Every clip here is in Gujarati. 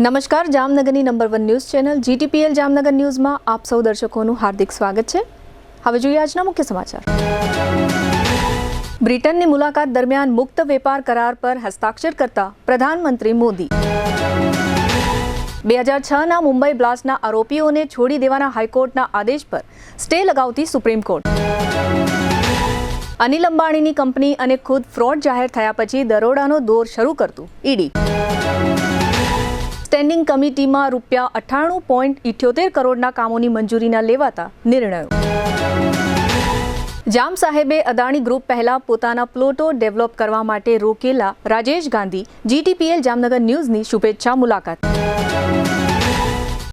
નમસ્કાર, જામનગરની number 1 news channel GTPL Jamnagar ન્યૂઝમાં આપ સૌ દર્શકોનું હાર્દિક સ્વાગત છે। હવે જોઈએ આજના મુખ્ય સમાચાર। બ્રિટનની મુલાકાત દરમિયાન મુક્ત વેપાર કરાર પર હસ્તાક્ષર કરતા પ્રધાનમંત્રી મોદી। 2006ના મુંબઈ બ્લાસ્ટના આરોપીઓને છોડી દેવાના હાઈકોર્ટના આદેશ પર સ્ટે લગાવતી સુપ્રીમ કોર્ટ। અનિલ અંબાણીની કંપની અને ખુદ ફ્રોડ જાહેર થયા પછી દરોડાનો દોર શરૂ કરતું ઈડી। સ્ટેન્ડિંગ કમિટીમાં ₹98.78 કરોડના કામોની મંજૂરીના લેવાતા નિર્ણયો। જામ સાહેબે અદાણી ગ્રુપ પહેલા પોતાના પ્લોટો ડેવલપ કરવા માટે રોકેલા રાજેશ ગાંધી GTPL જામનગર ન્યૂઝની શુભેચ્છા મુલાકાત।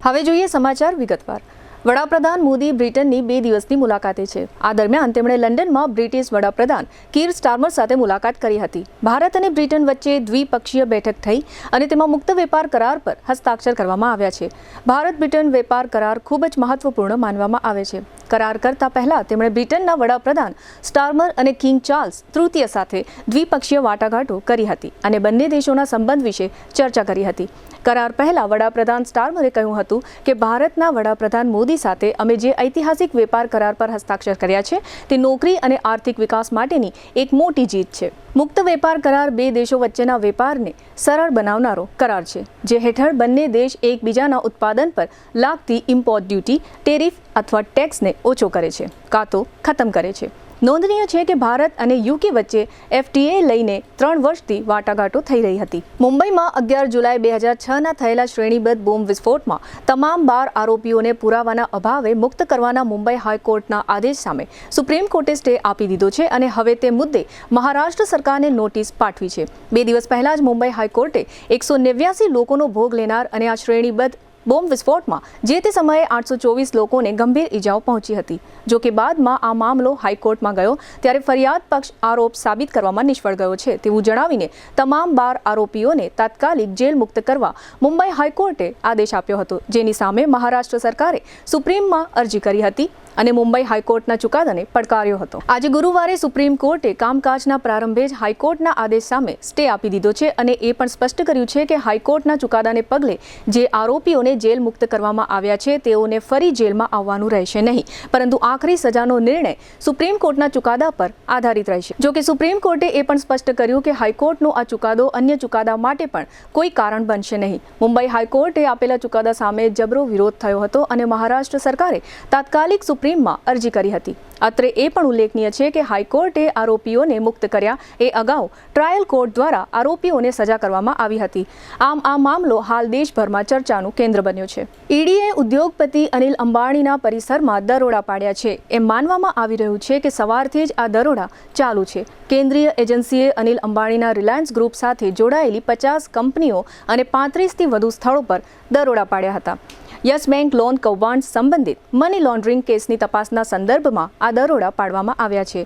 હવે જોઈએ સમાચાર વિગતવાર। વડાપ્રધાન મોદી બ્રિટનની 2 દિવસની મુલાકાતે છે। આ દરમિયાન તેમણે લંડનમાં બ્રિટિશ વડાપ્રધાન કીર સ્ટારમર સાથે મુલાકાત કરી હતી। ભારત અને બ્રિટન વચ્ચે દ્વિપક્ષીય બેઠક થઈ અને તેમાં મુક્ત વેપાર કરાર પર હસ્તાક્ષર કરવામાં આવ્યા છે। ભારત બ્રિટન વેપાર કરાર ખૂબ જ મહત્વપૂર્ણ માનવામાં આવે છે। કરાર કરતા પહેલા તેમણે બ્રિટનના વડાપ્રધાન સ્ટારમર અને કિંગ ચાર્લ્સ તૃતીય સાથે દ્વિપક્ષીય વાટાઘાટો કરી હતી અને બંને દેશોના સંબંધ વિશે ચર્ચા કરી હતી। કરાર પહેલા વડાપ્રધાન સ્ટારમરે કહ્યું હતું કે ભારતના વડાપ્રધાન મોદી સાથે અમે જે ઐતિહાસિક વેપાર કરાર પર હસ્તાક્ષર કર્યા છે તે નોકરી અને આર્થિક વિકાસ માટેની એક મોટી જીત છે। મુક્ત વેપાર કરાર 2 દેશો વચ્ચેના વેપારને સરળ બનાવનારો કરાર છે, જે હેઠળ બંને દેશ એકબીજાના ઉત્પાદન પર લાગતી ઇમ્પોર્ટ ડ્યુટી, ટેરિફ અથવા ટેક્સને ઓછો કરે છે કાં તો ખતમ કરે છે। નોંધનીય છે કે ભારત અને UK વચ્ચે FTA લઈને 3 વર્ષથી વાટાઘાટો થઈ રહી હતી। મુંબઈમાં 11 જુલાઈ 2006ના થયેલા શ્રેણીબદ્ધ બોમ્બ વિસ્ફોટમાં તમામ 12 આરોપીઓને પુરાવાના અભાવે મુક્ત કરવાના મુંબઈ હાઈકોર્ટના આદેશ સામે સુપ્રીમ કોર્ટે સ્ટે આપી દીધો છે અને હવે તે મુદ્દે મહારાષ્ટ્ર સરકારને નોટિસ પાઠવી છે। 2 દિવસ પહેલા જ મુંબઈ હાઈકોર્ટે 189 લોકોનો ભોગ લેનાર અને આ શ્રેણીબદ્ધ બોમ્બ વિસ્ફોટમાં જે તે સમયે 824 લોકોને ગંભીર ઈજાઓ પહોંચી હતી। જો કે બાદમાં આ મામલો હાઈકોર્ટમાં ગયો ત્યારે ફરિયાદ પક્ષ આરોપ સાબિત કરવામાં નિષ્ફળ ગયો છે તેવું જણાવીને તમામ 12 આરોપીઓને તાત્કાલિક જેલ મુક્ત કરવા મુંબઈ હાઈકોર્ટે આદેશ આપ્યો હતો, જેની સામે મહારાષ્ટ્ર સરકારે સુપ્રીમમાં અરજી કરી હતી અને મુંબઈ હાઈકોર્ટના ચુકાદાને પડકાર્યો હતો। આજે ગુરુવારે સુપ્રીમ કોર્ટે કામકાજના પ્રારંભે જ હાઈકોર્ટના આદેશ સામે સ્ટે આપી દીધો છે અને એ પણ સ્પષ્ટ કર્યું છે કે હાઈકોર્ટના ચુકાદાને પગલે જે આરોપીઓને જેલ મુક્ત કરવામાં આવ્યા છે તેઓને ફરી જેલમાં આવવાનું રહેશે નહીં, પરંતુ આખરી સજાનો નિર્ણય સુપ્રીમ કોર્ટના ચુકાદા પર આધારિત રહેશે। જો કે સુપ્રીમ કોર્ટે એ પણ સ્પષ્ટ કર્યું કે હાઈકોર્ટનો આ ચુકાદો અન્ય ચુકાદા માટે પણ કોઈ કારણ બનશે નહીં। મુંબઈ હાઈકોર્ટે આપેલા ચુકાદા સામે જબરો વિરોધ થયો હતો અને મહારાષ્ટ્ર સરકારે તાત્કાલિક સુપ્રીમમાં અરજી કરી હતી। અત્રે એ પણ ઉલ્લેખનીય છે કે હાઈકોર્ટે આરોપીઓને મુક્ત કર્યા એ અગાઉ ટ્રાયલ કોર્ટ દ્વારા આરોપીઓને સજા કરવામાં આવી હતી। આમ આ મામલો હાલ દેશભરમાં ચર્ચાનું કેન્દ્ર બન્યો છે। ઈડીએ ઉદ્યોગપતિ અનિલ અંબાણીના પરિસરમાં દરોડા પાડ્યા છે એમ માનવામાં આવી રહ્યું છે કે સવારથી જ આ દરોડા ચાલુ છે। કેન્દ્રીય એજન્સીએ અનિલ અંબાણીના રિલાયન્સ ગ્રુપ સાથે જોડાયેલી 50 કંપનીઓ અને 35થી વધુ સ્થળો પર દરોડા પાડ્યા હતા। યસ બેંક લોન કૌભાંડ સંબંધિત મની લોન્ડરિંગ કેસની તપાસના સંદર્ભમાં આ દરોડા પાડવામાં આવ્યા છે।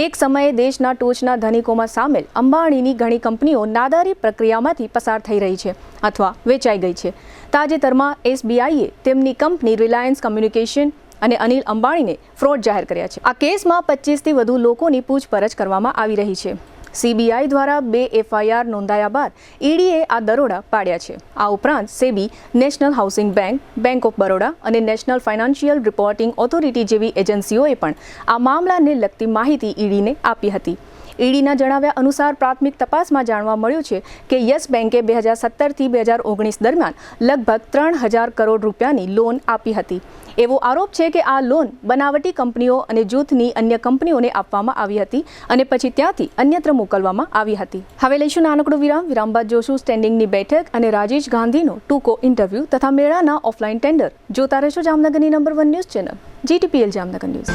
એક સમયે દેશના ટોચના ધનિકોમાં સામેલ અંબાણીની ઘણી કંપનીઓ નાદારી પ્રક્રિયામાંથી પસાર થઈ રહી છે અથવા વેચાઈ ગઈ છે। તાજેતરમાં SBIએ તેમની કંપની રિલાયન્સ કમ્યુનિકેશન અને અનિલ અંબાણીને ફ્રોડ જાહેર કર્યા છે। આ કેસમાં 25થી વધુ લોકોની પૂછપરછ કરવામાં આવી રહી છે। CBI દ્વારા 2 FIR નોંધાયા બાદ ઈડીએ આ દરોડા પાડ્યા છે। આ ઉપરાંત SEBI, national housing bank, bank of Baroda અને નેશનલ ફાઇનાન્શિયલ રિપોર્ટિંગ ઓથોરિટી જેવી એજન્સીઓએ પણ આ મામલાને લગતી માહિતી ઈડીને આપી હતી। ઈડીના જણાવ્યા અનુસાર પ્રાથમિક તપાસમાં જાણવા મળ્યું છે કે યસ બેંકે 2017થી 2019 દરમિયાન લગભગ 3000 કરોડ રૂપિયાની લોન આપી હતી। એવો આરોપ છે કે આ લોન બનાવટી કંપનીઓ અને જૂથની અન્ય કંપનીઓને આપવામાં આવી હતી અને પછી ત્યાંથી અન્યત્ર મોકલવામાં આવી હતી। હવે લઈશું નાનકડો વિરામ બાદ જોશું સ્ટેન્ડિંગની બેઠક અને રાજેશ ગાંધીનો ટૂંકો ઇન્ટરવ્યૂ તથા મેળાના ઓફલાઈન ટેન્ડર। જોતા રહેશો જામનગરની number 1 news channel GTPL Jamnagar news.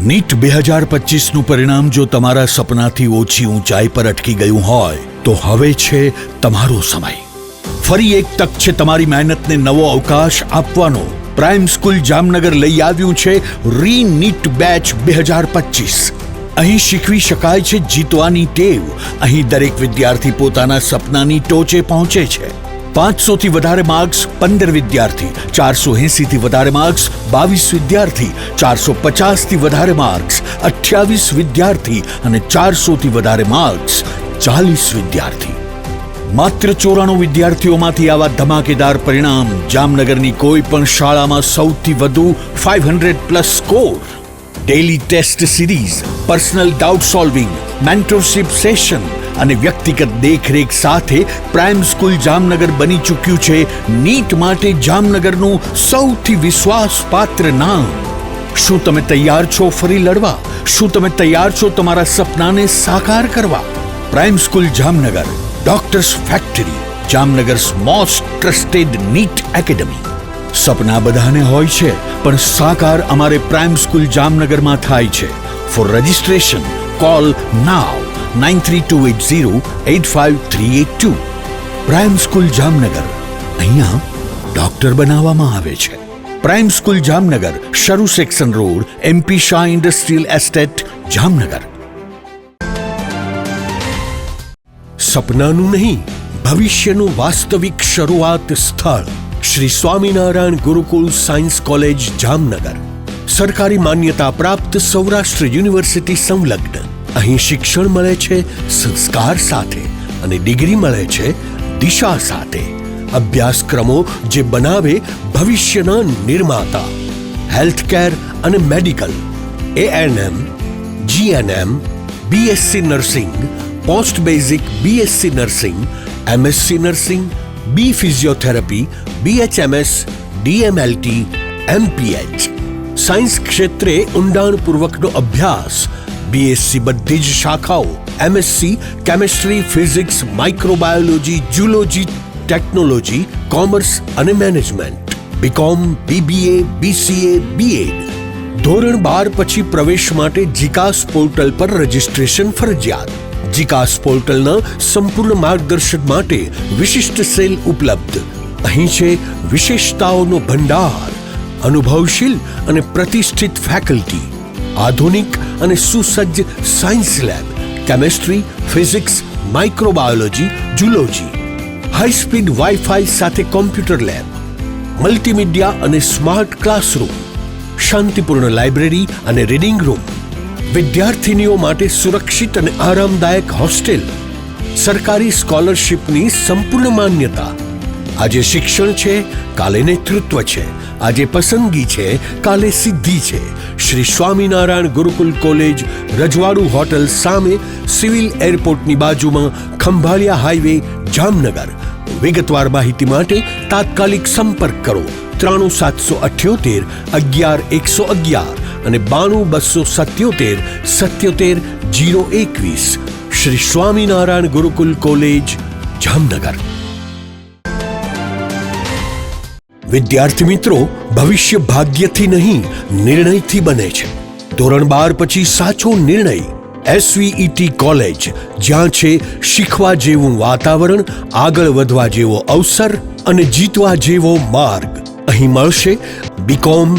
NEET 2025નું પરિણામ જો તમારા સપનાથી ઓછી ઊંચાઈ પર અટકી ગયું હોય તો હવે છે તમારો સમય। ફરી એક તક છે તમારી મહેનતને નવો અવકાશ આપવાનો। પ્રાઇમ સ્કૂલ જામનગર લઈ આવ્યું છે રીનીટ બેચ 2025। અહીં શીખવી શકાય છે જીતવાની ટેવ। અહીં દરેક વિદ્યાર્થી પોતાના સપનાની ટોચે પહોંચે છે। 500થી વધારે માર્ક્સ 15 વિદ્યાર્થી, 480થી વધારે માર્ક્સ 22 વિદ્યાર્થી, 450થી વધારે માર્ક્સ 28 વિદ્યાર્થી અને 400થી વધારે માર્ક્સ 40 વિદ્યાર્થી। માત્ર 94 વિદ્યાર્થીઓમાંથી આવા ધમાકેદાર પરિણામ. જામનગરની કોઈ પણ શાળામાં સૌથી વધુ 500+ score. Daily test series, personal doubt solving, mentorship session અને વ્યક્તિગત દેખરેખ સાથે પ્રાઇમ સ્કૂલ જામનગર બની ચૂક્યું છે નીટ માટે જામનગરનું સૌથી વિશ્વાસપાત્ર નામ. શું તમે તૈયાર છો ફરી લડવા? શું તમે તૈયાર છો તમારા સપનાને સાકાર કરવા? Prime school Jamnagar, doctors factory, Jamnagar's most trusted NEET academy. સપના બધાને હોય છે, પણ સાકાર અમારે પ્રાઇમ સ્કૂલ જામનગરમાં થાય છે. For registration call now 9328085382. Prime school Jamnagar, અહીંયા ડોક્ટર બનાવવામાં આવે છે. Prime school Jamnagar, Saru section road, MP Shah industrial estate, Jamnagar. સપનાનું નહીં, ભવિષ્યનું વાસ્તવિક શરૂઆત સ્થળ શ્રી સ્વામિનારાયણ ગુરુકુલ સાયન્સ કોલેજ જામનગર. સરકારી માન્યતા પ્રાપ્ત સૌરાષ્ટ્ર યુનિવર્સિટી સંલગ્ન. અહીં શિક્ષણ મળે છે સંસ્કાર સાથે અને ડિગ્રી મળે છે દિશા સાથે. અભ્યાસક્રમો જે બનાવે ભવિષ્યના નિર્માતા. હેલ્થકેર અને medical, ANM, GNM, BSc nursing, post basic BSc nursing, MSc nursing, B physiotherapy, BHMS, DMLT, MPH. Science ક્ષેત્રે ઊંડાણપૂર્વકનો અભ્યાસ. BSc બધી જ શાખાઓ, MSc chemistry, physics, microbiology, zoology, technology, commerce અને management. BCom, BBA, BCA, BEd. ધોરણ 12 પછી પ્રવેશ માટે જીકાસ પોર્ટલ પર રજિસ્ટ્રેશન ફરજિયાત. જીકાસ પોર્ટલના સંપૂર્ણ માર્ગદર્શન માટે વિશિષ્ટ સેલ ઉપલબ્ધ. અહીં છે વિશેષતાઓનો ભંડાર, અનુભવશીલ અને પ્રતિષ્ઠિત ફેકલ્ટી, આધુનિક અને સુસજ્જ science lab, chemistry, physics, microbiology, zoology, high speed wifi સાથે કોમ્પ્યુટર લેબ, મલ્ટીમીડિયા અને સ્માર્ટ ક્લાસરૂમ, શાંતિપૂર્ણ લાઇબ્રેરી અને રીડિંગ રૂમ, વિદ્યાર્થીનીઓ માટે સુરક્ષિત અને આરામદાયક હોસ્ટેલ, સરકારી સ્કોલરશિપની સંપૂર્ણ માન્યતા. આજે શિક્ષણ છે, કાલે નેતૃત્વ છે. આજે પસંદગી છે, કાલે સિદ્ધિ છે. શ્રી સ્વામિનારાયણ ગુરુકુલ કોલેજ, રજવાડુ હોટલ સામે, સિવિલ એરપોર્ટની બાજુમાં, ખંભાળિયા હાઈવે, જામનગર. વિગતવાર માહિતી માટે તાત્કાલિક સંપર્ક કરો 93778 11111 અને 92277 77021. શ્રી સ્વામિનારાયણ ગુરુકુલ કોલેજ, જામનગર. વિદ્યાર્થી મિત્રો, ભવિષ્ય ભાગ્યથી નહીં, નિર્ણયથી બને છે. ધોરણ 12 પછી સાચો નિર્ણય. SVET કોલેજ, જ્યાં છે શીખવા જેવું વાતાવરણ, આગળ વધવા જેવો અવસર અને જીતવા જેવો માર્ગ. અહીં મળશે BCom,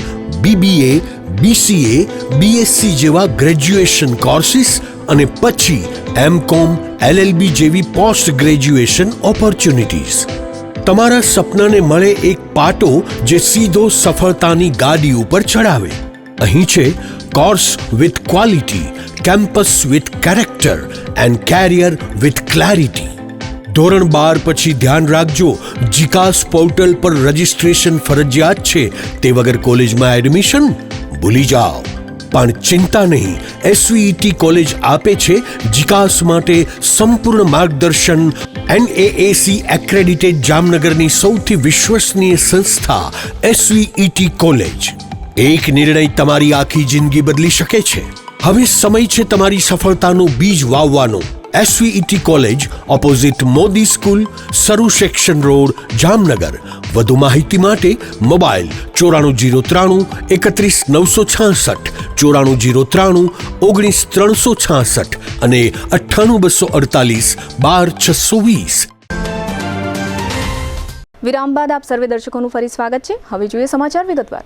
BBA, BCA, BSc જેવા ગ્રેજ્યુએશન કોર્સિસ અને પછી MCom, LLB જેવી પોસ્ટ ગ્રેજ્યુએશન ઓપોર્ચ્યુનિટીઝ. તમારા સપનાને મળે એક પાટો જે સીધો સફળતાની ગાડી ઉપર ચડાવે. અહીં છે course with quality, campus with character and carrier with clarity. ધોરણ 12 પછી ધ્યાન રાખજો, જીકાસ પોર્ટલ પર રજિસ્ટ્રેશન ફરજિયાત છે. તે વગર કોલેજમાં એડમિશન ભૂલી જાઓ. પણ ચિંતા નહીં, SVET કોલેજ આપે છે જીકાસ માટે સંપૂર્ણ માર્ગદર્શન. NAAC એક્રેડિટેડ જામનગરની સૌથી વિશ્વસનીય સંસ્થા SVET કોલેજ. એક નિર્ણય તમારી આખી જિંદગી બદલી શકે છે. હવે સમય છે તમારી સફળતાનું બીજ વાવવાનો. SVET college, opposite Modi school, Saru section road, Jamnagar. વધુ માહિતી માટે મોબાઈલ 94093 31966, 94093 19366 અને 98248 12620. વિરામ બાદ આપ સર્વે દર્શકોનું ફરી સ્વાગત છે. હવે જોઈએ સમાચાર વિગતવાર.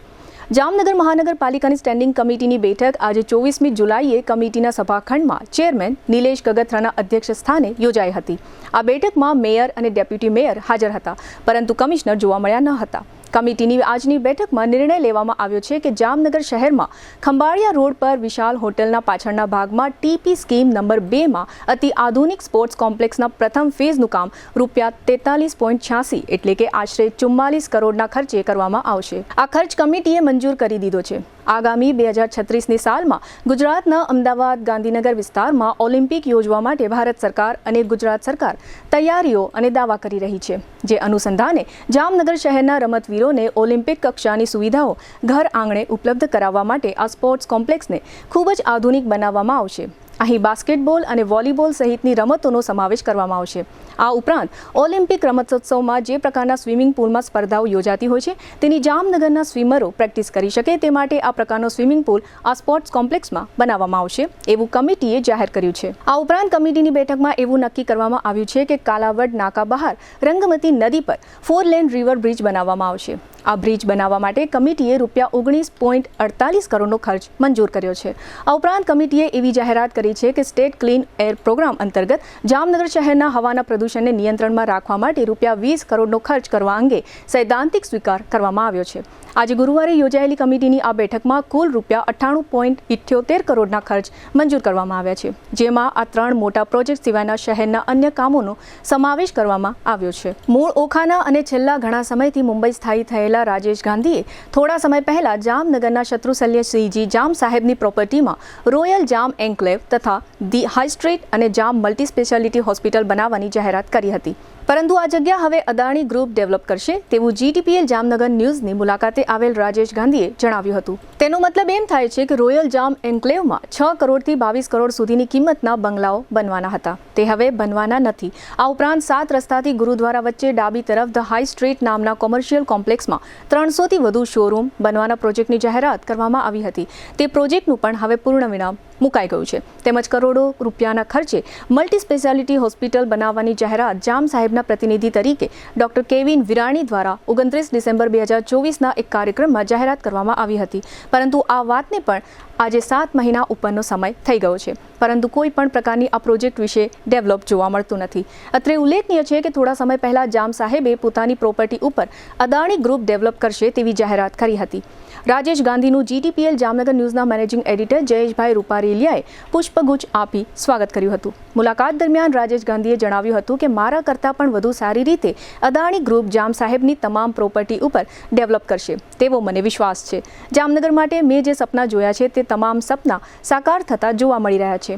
જામનગર મહાનગરપાલિકાની સ્ટેન્ડિંગ કમિટીની બેઠક આજે 24મી જુલાઈએ કમિટીના સભાખંડમાં ચેરમેન નિલેશ ગગથરાના અધ્યક્ષ સ્થાને યોજાઈ હતી. આ બેઠકમાં મેયર અને ડેપ્યુટી મેયર હાજર હતા, પરંતુ કમિશનર જોવા મળ્યા ન હતા. કમિટીની આજની બેઠકમાં નિર્ણય લેવામાં આવ્યો છે કે જામનગર શહેરમાં ખંભાળિયા રોડ પર વિશાલ હોટલના પાછળના ભાગમાં ટીપી સ્કીમ નંબર 2માં અતિ આધુનિક સ્પોર્ટ્સ કોમ્પ્લેક્સના પ્રથમ ફેઝનું કામ ₹43.86 એટલે કે આશરે 44 કરોડના ખર્ચે કરવામાં આવશે. આ ખર્ચ કમિટીએ મંજૂર કરી દીધો છે. આગામી 2036ની સાલમાં ગુજરાતના અમદાવાદ ગાંધીનગર વિસ્તારમાં ઓલિમ્પિક યોજવા માટે ભારત સરકાર અને ગુજરાત સરકાર તૈયારીઓ અને દાવા કરી રહી છે. જે અનુસંધાને જામનગર શહેરના રમતવીરોને ઓલિમ્પિક કક્ષાની સુવિધાઓ ઘર આંગણે ઉપલબ્ધ કરાવવા માટે આ સ્પોર્ટ્સ કોમ્પ્લેક્સને ખૂબ જ આધુનિક બનાવવામાં આવશે. અહીં બાસ્કેટબોલ અને વોલીબોલ સહિતની રમતોનો સમાવેશ કરવામાં આવશે. આ ઉપરાંત ઓલિમ્પિક રમતોત્સવમાં જે પ્રકારના સ્વિમિંગ પૂલમાં સ્પર્ધાઓ યોજાતી હોય છે તેની જામનગરના સ્વિમરો પ્રેક્ટિસ કરી શકે તે માટે આ પ્રકારનો સ્વિમિંગ પૂલ આ સ્પોર્ટ્સ કોમ્પ્લેક્સમાં બનાવવામાં આવશે એવું કમિટીએ જાહેર કર્યું છે. આ ઉપરાંત કમિટીની બેઠકમાં એવું નક્કી કરવામાં આવ્યું છે કે કાલાવડ નાકા બહાર રંગમતી નદી પર 4 લેન રિવર બ્રિજ બનાવવામાં આવશે. આ બ્રિજ બનાવવા માટે કમિટીએ ₹19.48 કરોડનો ખર્ચ મંજૂર કર્યો છે. આ ઉપરાંત કમિટીએ એવી જાહેરાત કરી છે કે સ્ટેટ ક્લીન એર પ્રોગ્રામ અંતર્ગત જામનગર શહેરના હવાના પ્રદૂષણને નિયંત્રણમાં રાખવા માટે ₹20 કરોડનો ખર્ચ કરવા અંગે સૈદ્ધાંતિક સ્વીકાર કરવામાં આવ્યો છે. આજે ગુરુવારે યોજાયેલી કમિટીની આ બેઠકમાં કુલ ₹98.78 કરોડના ખર્ચ મંજૂર કરવામાં આવ્યા છે, જેમાં આ 3 મોટા પ્રોજેક્ટ સિવાયના શહેરના અન્ય કામોનો સમાવેશ કરવામાં આવ્યો છે. મૂળ ઓખાના અને છેલ્લા ઘણા સમયથી મુંબઈ સ્થાયી થયેલા રાજેશ ગાંધીએ થોડા સમય પહેલા જામનગરના શત્રુશલ્ય સિંહજી જામ સાહેબની પ્રોપર્ટીમાં રોયલ જામ એન્કલેવ તથા ધી હાઈ સ્ટ્રીટ અને જામ મલ્ટી સ્પેશિયાલિટી હોસ્પિટલ બનાવવાની જાહેરાત કરી હતી. પરંતુ આ જગ્યા હવે અદાણી ગ્રુપ ડેવલપ કરશે તેવું GTPL જામનગર ન્યૂઝની મુલાકાતે આવેલ રાજેશ ગાંધીએ જણાવ્યું હતું. તેનો મતલબ એમ થાય છે કે રોયલ જામ એન્કલેવમાં 6 કરોડથી 22 કરોડ સુધીની કિંમતના બંગલાઓ બનવાના હતા, તે હવે બનવાના નથી. આ ઉપરાંત 7 રસ્તાથી ગુરુદ્વારા વચ્ચે ડાબી તરફ ધ હાઈ સ્ટ્રીટ નામના કોમર્શિયલ કોમ્પ્લેક્સમાં 300થી વધુ શોરૂમ બનવાના પ્રોજેક્ટની જાહેરાત કરવામાં આવી હતી. તે પ્રોજેક્ટનું પણ હવે પૂર્ણ વિરામ મુકાઈ ગયું છે. તેમજ કરોડો રૂપિયાના ખર્ચે મલ્ટી સ્પેશિયાલિટી હોસ્પિટલ બનાવવાની જાહેરાત જામ સાહેબના પ્રતિનિધિ તરીકે ડોક્ટર કેવિન વિરાણી દ્વારા 29 ડિસેમ્બર 2024ના એક કાર્યક્રમમાં જાહેરાત કરવામાં આવી હતી. પરંતુ આ વાતને પણ આજે 7 મહિના ઉપરનો સમય થઈ ગયો છે, પરંતુ કોઈ પણ પ્રકારની આ પ્રોજેક્ટ વિશે ડેવલપ જોવા મળતું નથી. અત્રે ઉલ્લેખનીય છે કે થોડા સમય પહેલા જામ સાહેબે પોતાની પ્રોપર્ટી ઉપર અદાણી ગ્રુપ ડેવલપ કરશે તેવી જાહેરાત કરી હતી. રાજેશ ગાંધીનું GTPL જામનગર ન્યૂઝના મેનેજિંગ એડિટર જયેશભાઈ રૂપારેલિયાએ પુષ્પગુચ્છ આપી સ્વાગત કર્યું હતું. મુલાકાત દરમિયાન રાજેશ ગાંધીએ જણાવ્યું હતું કે મારા કરતાં પણ વધુ સારી રીતે અદાણી ગ્રુપ જામ સાહેબની તમામ પ્રોપર્ટી ઉપર ડેવલપ કરશે તેવો મને વિશ્વાસ છે. જામનગર માટે મેં જે સપના જોયા છે તે તમામ સપના સાકાર થતા જોવા મળી રહ્યા છે.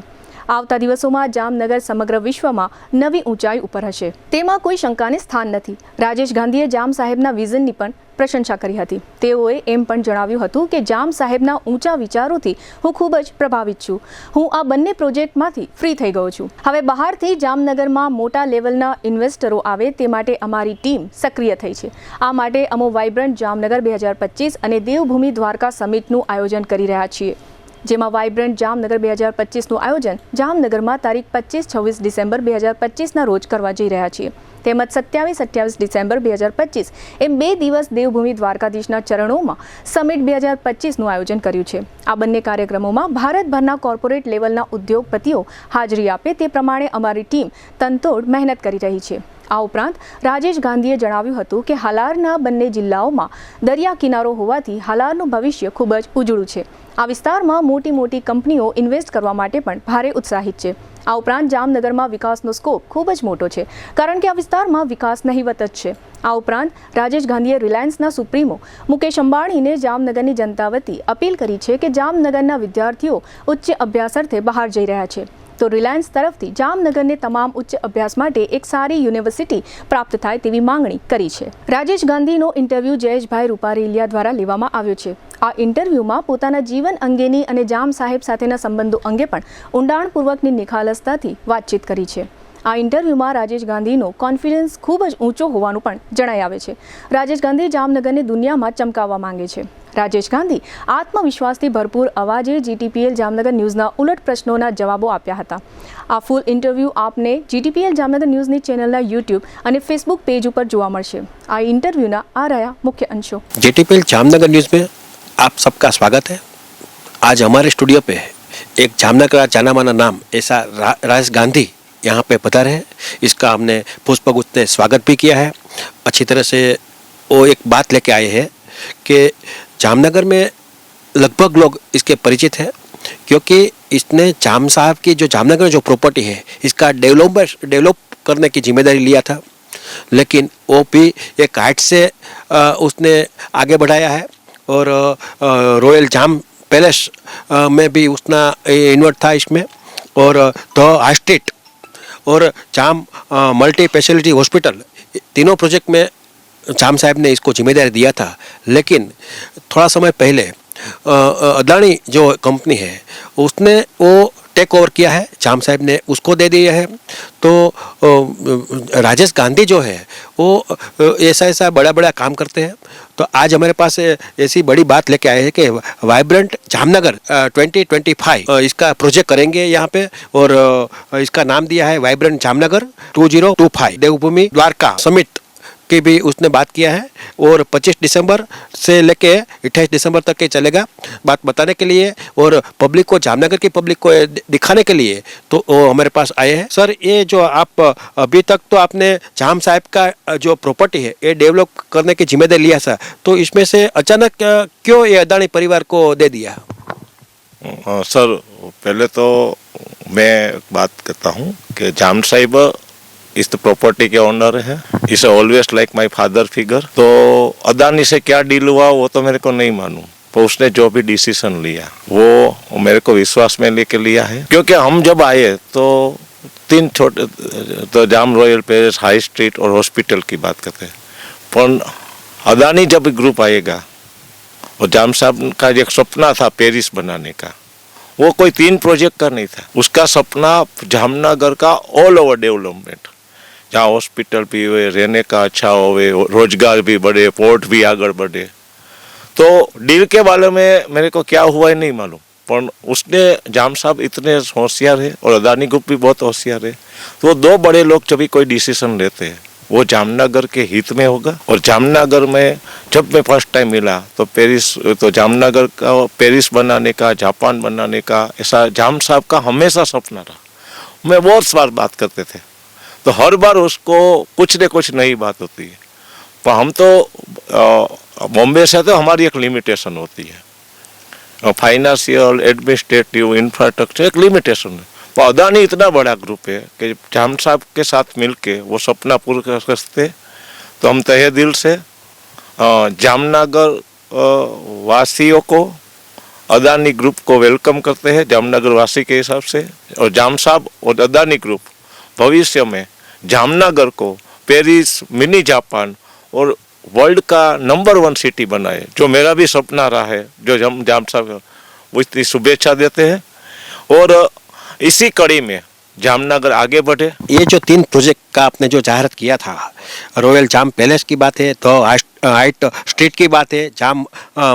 આવતા દિવસોમાં જામનગર સમગ્ર વિશ્વમાં નવી ઊંચાઈ ઉપર હશે, તેમાં કોઈ શંકાને સ્થાન નથી. રાજેશ ગાંધીએ જામ સાહેબના વિઝનની પણ પ્રશંસા કરી હતી. તેઓએ એમ પણ જણાવ્યું હતું કે જામ સાહેબના ઊંચા વિચારોથી હું ખૂબ જ પ્રભાવિત છું. હું આ બંને પ્રોજેક્ટમાંથી ફ્રી થઈ ગયો છું. હવે બહારથી જામનગરમાં મોટા લેવલના ઇન્વેસ્ટરો આવે તે માટે અમારી ટીમ સક્રિય થઈ છે. આ માટે અમે વાઇબ્રન્ટ જામનગર 2025 અને દેવભૂમિ દ્વારકા સમિટનું આયોજન કરી રહ્યા છીએ, જેમાં વાઇબ્રન્ટ જામનગર 2025નું આયોજન જામનગરમાં તારીખ 25-26 ડિસેમ્બર 2025ના રોજ કરવા જઈ રહ્યા છીએ. તેમજ 27-28 ડિસેમ્બર 2025 એમ 2 દિવસ દેવભૂમિ દ્વારકાધીશના ચરણોમાં સમિટ 2025નું આયોજન કર્યું છે. આ બંને કાર્યક્રમોમાં ભારતભરના કોર્પોરેટ લેવલના ઉદ્યોગપતિઓ હાજરી આપે તે પ્રમાણે અમારી ટીમ તનતોડ મહેનત કરી રહી છે. આ ઉપરાંત રાજેશ ગાંધીએ જણાવ્યું હતું કે હાલારના બંને જિલ્લાઓમાં દરિયા કિનારો હોવાથી હાલારનું ભવિષ્ય ખૂબ જ ઉજળું છે. આ વિસ્તારમાં મોટી મોટી કંપનીઓ ઇન્વેસ્ટ કરવા માટે પણ ભારે ઉત્સાહિત છે. આ ઉપરાંત જામનગરમાં વિકાસનો સ્કોપ ખૂબ જ મોટો છે, કારણ કે આ વિસ્તારમાં વિકાસ નહિવત જ છે. આ ઉપરાંત રાજેશ ગાંધીએ રિલાયન્સના સુપ્રીમો મુકેશ અંબાણીને જામનગરની જનતા વતી અપીલ કરી છે કે જામનગરના વિદ્યાર્થીઓ ઉચ્ચ અભ્યાસ અર્થે બહાર જઈ રહ્યા છે તો રિલાયન્સ તરફથી જામનગરને તમામ ઉચ્ચ અભ્યાસ માટે એક સારી યુનિવર્સિટી પ્રાપ્ત થાય તેવી માંગણી કરી છે. રાજેશ ગાંધીનો ઇન્ટરવ્યૂ જયેશભાઈ રૂપારેલિયા દ્વારા લેવામાં આવ્યો છે. આ ઇન્ટરવ્યૂમાં પોતાના જીવન અંગેની અને જામ સાહેબ સાથેના સંબંધો અંગે પણ ઊંડાણપૂર્વકની નિખાલસતાથી વાતચીત કરી છે. આ ઇન્ટરવ્યૂમાં રાજેશ ગાંધીનો કોન્ફિડન્સ ખૂબ જ ઊંચો હોવાનું પણ જણાઈ આવે છે. રાજેશ ગાંધી જામનગરને દુનિયામાં ચમકાવવા માંગે છે. રાજેશ ગાંધી આત્મવિશ્વાસથી ભરપૂર અવાજે GTPL જામનગર ન્યૂઝના ઉલટ પ્રશ્નોના જવાબો આપ્યા હતા. આ ફૂલ ઇન્ટરવ્યૂ આપને GTPL જામનગર ન્યૂઝની ચેનલના YouTube અને Facebook पेज ઉપર જોવા મળશે. આ ઇન્ટરવ્યૂના આ રહ્યા મુખ્ય અંશો. GTPL जामनगर न्यूज़ में आप सबका स्वागत है. आज हमारे स्टूडियो पे एक जामनगर का जाना माना नाम ऐसा राजेश गांधी यहाँ पे पधारे हैं. इसका हमने पुष्पगुच्छ से स्वागत भी किया है. अच्छी तरह से वो एक बात लेके आए हैं कि जामनगर में लगभग लोग इसके परिचित हैं, क्योंकि इसने जाम साहब की जो जामनगर जो प्रॉपर्टी है इसका डेवलप करने की जिम्मेदारी लिया था, लेकिन वो भी एक हाइट से उसने आगे बढ़ाया है। और रॉयल जाम पैलेस में भी उसना इन्वर्ट था इसमें, और द हाई स्ट्रीट और जाम मल्टी स्पेशलिटी हॉस्पिटल, तीनों प्रोजेक्ट में जाम साहब ने इसको जिम्मेदारी दिया था। लेकिन थोड़ा समय पहले अदानी जो कंपनी है उसने वो टेक ओवर किया है, जाम साहब ने उसको दे दिया है। तो राजेश गांधी जो है वो ऐसा बड़ा बड़ा काम करते हैं। तो आज हमारे पास ऐसी बड़ी बात लेके आए हैं कि वाइब्रेंट जामनगर 2025 इसका प्रोजेक्ट करेंगे यहाँ पे, और इसका नाम दिया है वाइब्रेंट जामनगर 2025। देवभूमि द्वारका समिट की भी उसने बात किया है, और 25 दिसंबर से लेके 28 दिसंबर तक के चलेगा, बात बताने के लिए और पब्लिक को, जामनगर की पब्लिक को दिखाने के लिए तो वो हमारे पास आए हैं। सर, ये जो आप अभी तक तो आपने जाम साहब का जो प्रॉपर्टी है ये डेवलप करने की जिम्मेदारी लिया था, तो इसमें से अचानक क्यों ये अदानी परिवार को दे दिया? सर, पहले तो मैं बात करता हूँ कि जाम साहिब इस प्रॉपर्टी के ओनर है, is always like my father figure. तो अदानी से क्या डील हुआ वो तो मेरे को नहीं मालूम, पर उसने जो भी डिसीजन लिया वो मेरे को विश्वास में लेके लिया है। क्योंकि हम जब आए तो 3 छोटे, तो जाम रॉयल पैलेस, हाई स्ट्रीट और हॉस्पिटल की बात करते हैं। पर अदानी जब ग्रुप आएगा, और जाम साहब का एक सपना था पेरिस बनाने का, वो कोई 3 प्रोजेक्ट का नहीं था, उसका सपना जामनगर का ऑल ओवर डेवलपमेंट, जहाँ हॉस्पिटल भी हुए, रहने का अच्छा होवे, रोजगार भी बढ़े, पोर्ट भी आगे बढ़े। तो डील के बारे में मेरे को क्या हुआ है नहीं मालूम, पर उसने, जाम साहब इतने होशियार है और अदानी ग्रुप भी बहुत होशियार है। तो 2 बड़े लोग जब भी कोई डिसीजन लेते हैं वो जामनगर के हित में होगा। और जामनगर में जब मैं फर्स्ट टाइम मिला तो पेरिस, तो जामनगर का पेरिस बनाने का, जापान बनाने का, ऐसा जाम साहब का हमेशा सपना रहा। मैं बहुत बार बात करते थे, तो हर बार उसको कुछ न कुछ नई बात होती है। पर हम तो बॉम्बे से तो हमारी एक लिमिटेशन होती है, फाइनेंशियल, एडमिनिस्ट्रेटिव, इंफ्रास्ट्रक्चर एक लिमिटेशन है। पर अदानी इतना बड़ा ग्रुप है कि जाम साहब के साथ मिलके वो सपना पूरा कर सकते। तो हम तहे दिल से जामनगर वासियों को, अदानी ग्रुप को वेलकम करते हैं जामनगर वासी के हिसाब से। और जाम साहब और अदानी ग्रुप भविष्य में जामनगर को पेरिस, मिनी जापान और वर्ल्ड का नंबर 1 सिटी बनाए, जो मेरा भी सपना रहा है, जो जाम साहब वो इतनी शुभेच्छा देते हैं। और इसी कड़ी में जामनगर आगे बढ़े। ये जो 3 प्रोजेक्ट का आपने जो जाहिरात किया था, रॉयल जाम पैलेस की बात है, तो हाइट स्ट्रीट की बात है, जाम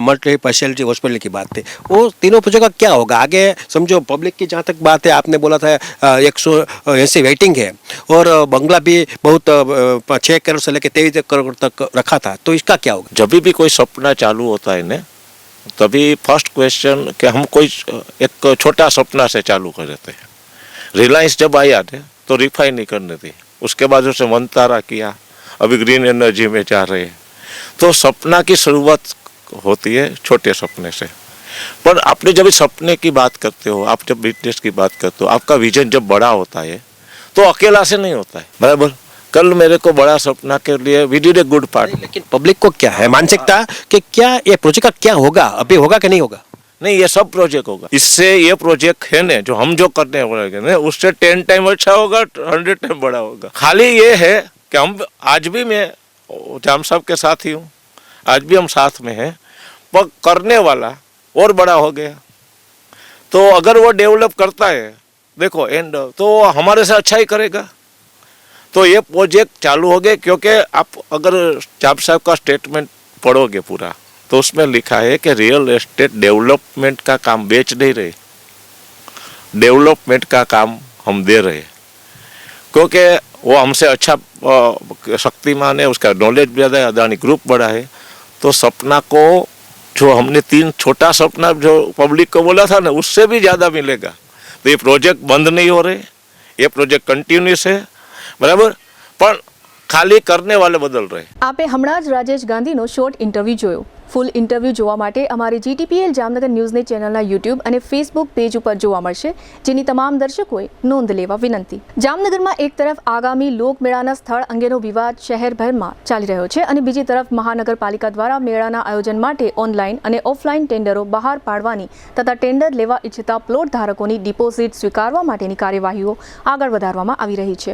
मल्टी स्पेशलिटी हॉस्पिटल की बात है, वो तीनों प्रोजेक्ट का क्या होगा आगे? समझो पब्लिक की जहाँ तक बात है, आपने बोला था 180 वेटिंग है, और बंगला भी बहुत 6 करोड़ से लेकर 23 करोड़ तक रखा था, तो इसका क्या होगा? जब भी कोई सपना चालू होता है ना, तभी फर्स्ट क्वेश्चन कि हम कोई एक छोटा सपना से चालू कर देते हैं। रिलायंस जब आया थे तो रिफाइन नहीं करने दी, उसके बाद उसे वनतारा किया, अभी ग्रीन एनर्जी में जा रहे हैं। तो सपना की शुरुआत होती है छोटे सपने से। पर आपने जब इस सपने की बात करते हो, आप जब बिजनेस की बात करते हो, आपका विजन जब बड़ा होता है तो अकेला से नहीं होता है, बराबर। कल मेरे को बड़ा सपना के लिए we did a good part. लेकिन पब्लिक को क्या है मानसिकता कि क्या ये प्रोजेक्ट का क्या होगा, अभी होगा कि नहीं होगा? नहीं, ये सब प्रोजेक्ट होगा। इससे ये प्रोजेक्ट है ना जो हम जो करने वाले हैं उससे 10 टाइम अच्छा होगा, 100 टाइम बड़ा होगा। खाली ये है कि हम आज भी मैं जाम साहब के साथ ही हूँ, आज भी हम साथ में हैं, पर करने वाला और बड़ा हो गया। तो अगर वो डेवलप करता है, देखो एंड, तो हमारे से अच्छा ही करेगा। तो ये प्रोजेक्ट चालू हो गए, क्योंकि आप अगर जाम साहब का स्टेटमेंट पढ़ोगे पूरा, तो उसमें लिखा है कि रियल एस्टेट डेवलपमेंट का काम बेच नहीं रहे, डेवलपमेंट का काम हम दे रहे, क्योंकि वो हमसे अच्छा शक्तिमान है, उसका नॉलेज भी ज़्यादा है, अदानी ग्रुप बड़ा है। तो सपना को जो हमने 3 छोटा सपना जो पब्लिक को बोला था ना, उससे भी ज़्यादा मिलेगा। तो ये प्रोजेक्ट बंद नहीं हो रहे, ये प्रोजेक्ट कंटिन्यूस है, बराबर। पर खाली करने वाले बदल रहे। આપે હમણાં જ રાજેશ ગાંધીનો શોર્ટ ઇન્ટરવ્યૂ જોયો. ફૂલ ઇન્ટરવ્યૂ જોવા માટે અમારી GTPL જામનગર ન્યૂઝની ચેનલના YouTube અને Facebook પેજ ઉપર જોવા મળશે, જેની તમામ દર્શકોએ નોંધ લેવા વિનંતી. જામનગરમાં એક તરફ આગામી લોકમેળાના સ્થળ અંગેનો વિવાદ શહેરભરમાં ચાલી રહ્યો છે અને બીજી તરફ મહાનગરપાલિકા દ્વારા મેળાના આયોજન માટે ઓનલાઈન અને ઓફલાઈન ટેન્ડરો બહાર પાડવાની તથા ટેન્ડર લેવા ઈચ્છતા પ્લોટ ધારકોની ડિપોઝિટ સ્વીકારવા માટેની કાર્યવાહીઓ આગળ વધારવામાં આવી રહી છે.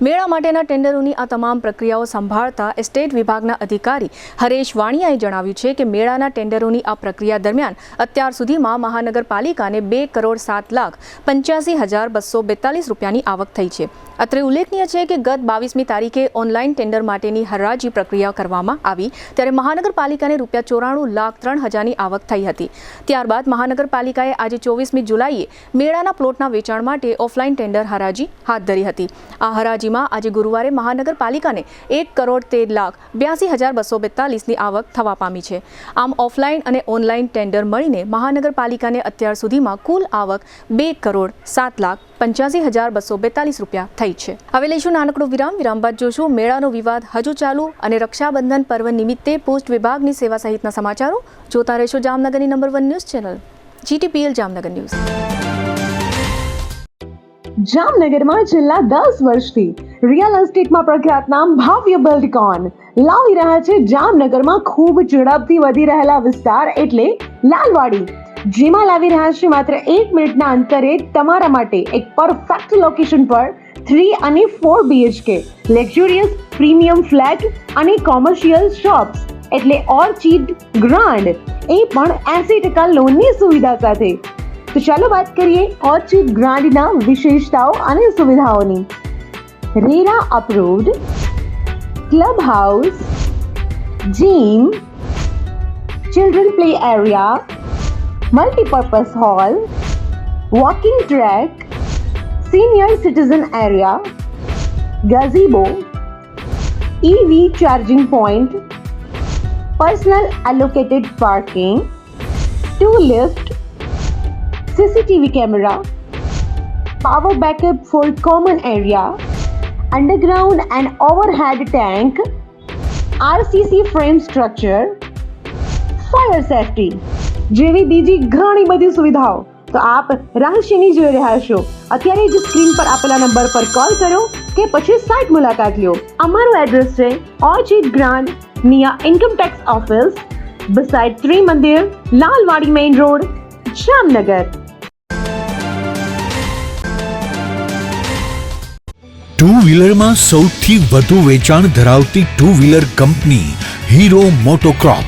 મેળા માટેના ટેન્ડરોની આ તમામ પ્રક્રિયાઓ સંભાળતા એસ્ટેટ વિભાગના અધિકારી હરેશ વાણિયાએ જણાવ્યું છે કે મેળાના ટેન્ડરોની આ પ્રક્રિયા દરમિયાન અત્યાર સુધીમાં મહાનગરપાલિકાને 2,07,85,242 રૂપિયાની આવક થઈ છે. અત્રે ઉલ્લેખનીય છે કે ગત 22મી તારીખે ઓનલાઈન ટેન્ડર માટેની હરાજી પ્રક્રિયા કરવામાં આવી ત્યારે મહાનગરપાલિકાને ₹94,03,000ની આવક થઈ હતી. ત્યારબાદ મહાનગરપાલિકાએ આજે 24મી જુલાઈએ મેળાના પ્લોટના વેચાણ માટે ઓફલાઈન ટેન્ડર હરાજી હાથ ધરી હતી. આ હરાજીમાં આજે ગુરુવારે મહાનગરપાલિકાને ₹1,13,82,242ની આવક થવા પામી છે. આમ ઓફલાઈન અને ઓનલાઈન ટેન્ડર મળીને મહાનગરપાલિકાને અત્યાર સુધીમાં કુલ આવક ₹2,07,85,242 રૂપિયા થઈ છે. હવે લઈશું નાનકડો વિરામ બાદ જોશું મેળાનો વિવાદ હજુ ચાલુ અને રક્ષાબંધન પર્વ નિમિત્તે પોસ્ટ વિભાગની સેવા સહિતના સમાચારો. જોતા રહેશો જામનગરની number 1 news channel GTPL Jamnagar news. જામનગરમાં છેલ્લા 10 વર્ષથી રિયલ એસ્ટેટમાં પ્રખ્યાત નામ ભાવ્ય બિલ્ડકોન લાવી રહ્યા છે જામનગરમાં ખૂબ ઝડપથી વધી રહેલા વિસ્તાર એટલે લાલવાડી, જેમાં લાવી રહ્યા છે માત્ર 1 મિનિટના અંતરે તમારા માટે એક પરફેક્ટ લોકેશન પર 3 અને 4 BHK લક્ઝુરિયસ પ્રીમિયમ ફ્લેટ અને કોમર્શિયલ શોપ્સ એટલે ઓર્ચિડ ગ્રાન્ડ, એ પણ 80% લોનની સુવિધા સાથે. તો ચાલો વાત કરીએ ઓર્ચિડ ગ્રાન્ડના વિશેષતાઓ અને સુવિધાઓની. RERA approved, club house, gym, children play area, multipurpose hall, walking track, senior citizen area, gazebo, EV charging point, personal allocated parking, 2 lift, CCTV camera, power backup for common area, underground and overhead tank, RCC frame structure, fire safety જેવી બીજી ઘણી બધી સુવિધાઓ. તો આપ રાશિની જોઈ રહ્યા છો. અત્યારે જ સ્ક્રીન પર આપેલા નંબર પર કોલ કરો કે પછી સાઇટ મુલાકાત લો. અમારું એડ્રેસ છે orchid grand near income tax office beside Trimandir, Lalwadi main road, Jamnagar. Two વ્હીલરમાં સૌથી વધુ વેચાણ ધરાવતી two wheeler company Hero MotoCorp.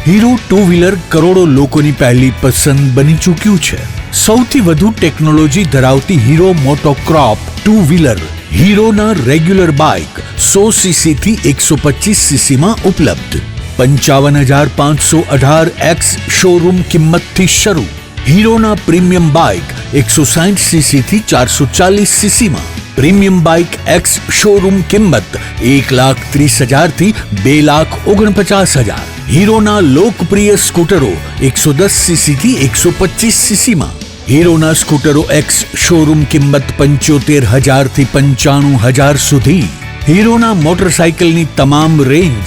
Hero two wheeler કરોડો લોકોની પહેલી પસંદ બની ચૂક્યું છે. સૌથી વધુ ટેકનોલોજી ધરાવતી હીરો મોટોક્રોપ ટુ વ્હીલર હીરોના રેગ્યુલર બાઇક 100cc થી 125cc માં ઉપલબ્ધ. 55,518 શોરૂમ કિંમતથી શરૂ. હીરોના પ્રીમિયમ બાઇક 160cc થી 440cc માં. પ્રીમિયમ બાઇક એક્સ શોરૂમ કિંમત 1,30,000 થી 2,49,000. હીરોના લોકપ્રિય સ્કૂટરો 110cc થી 125cc માં. હીરોના સ્કૂટરો એક્સ શોરૂમ કિંમત 75,000 થી 95,000 સુધી. હીરોના મોટરસાઇકલની તમામ રેન્જ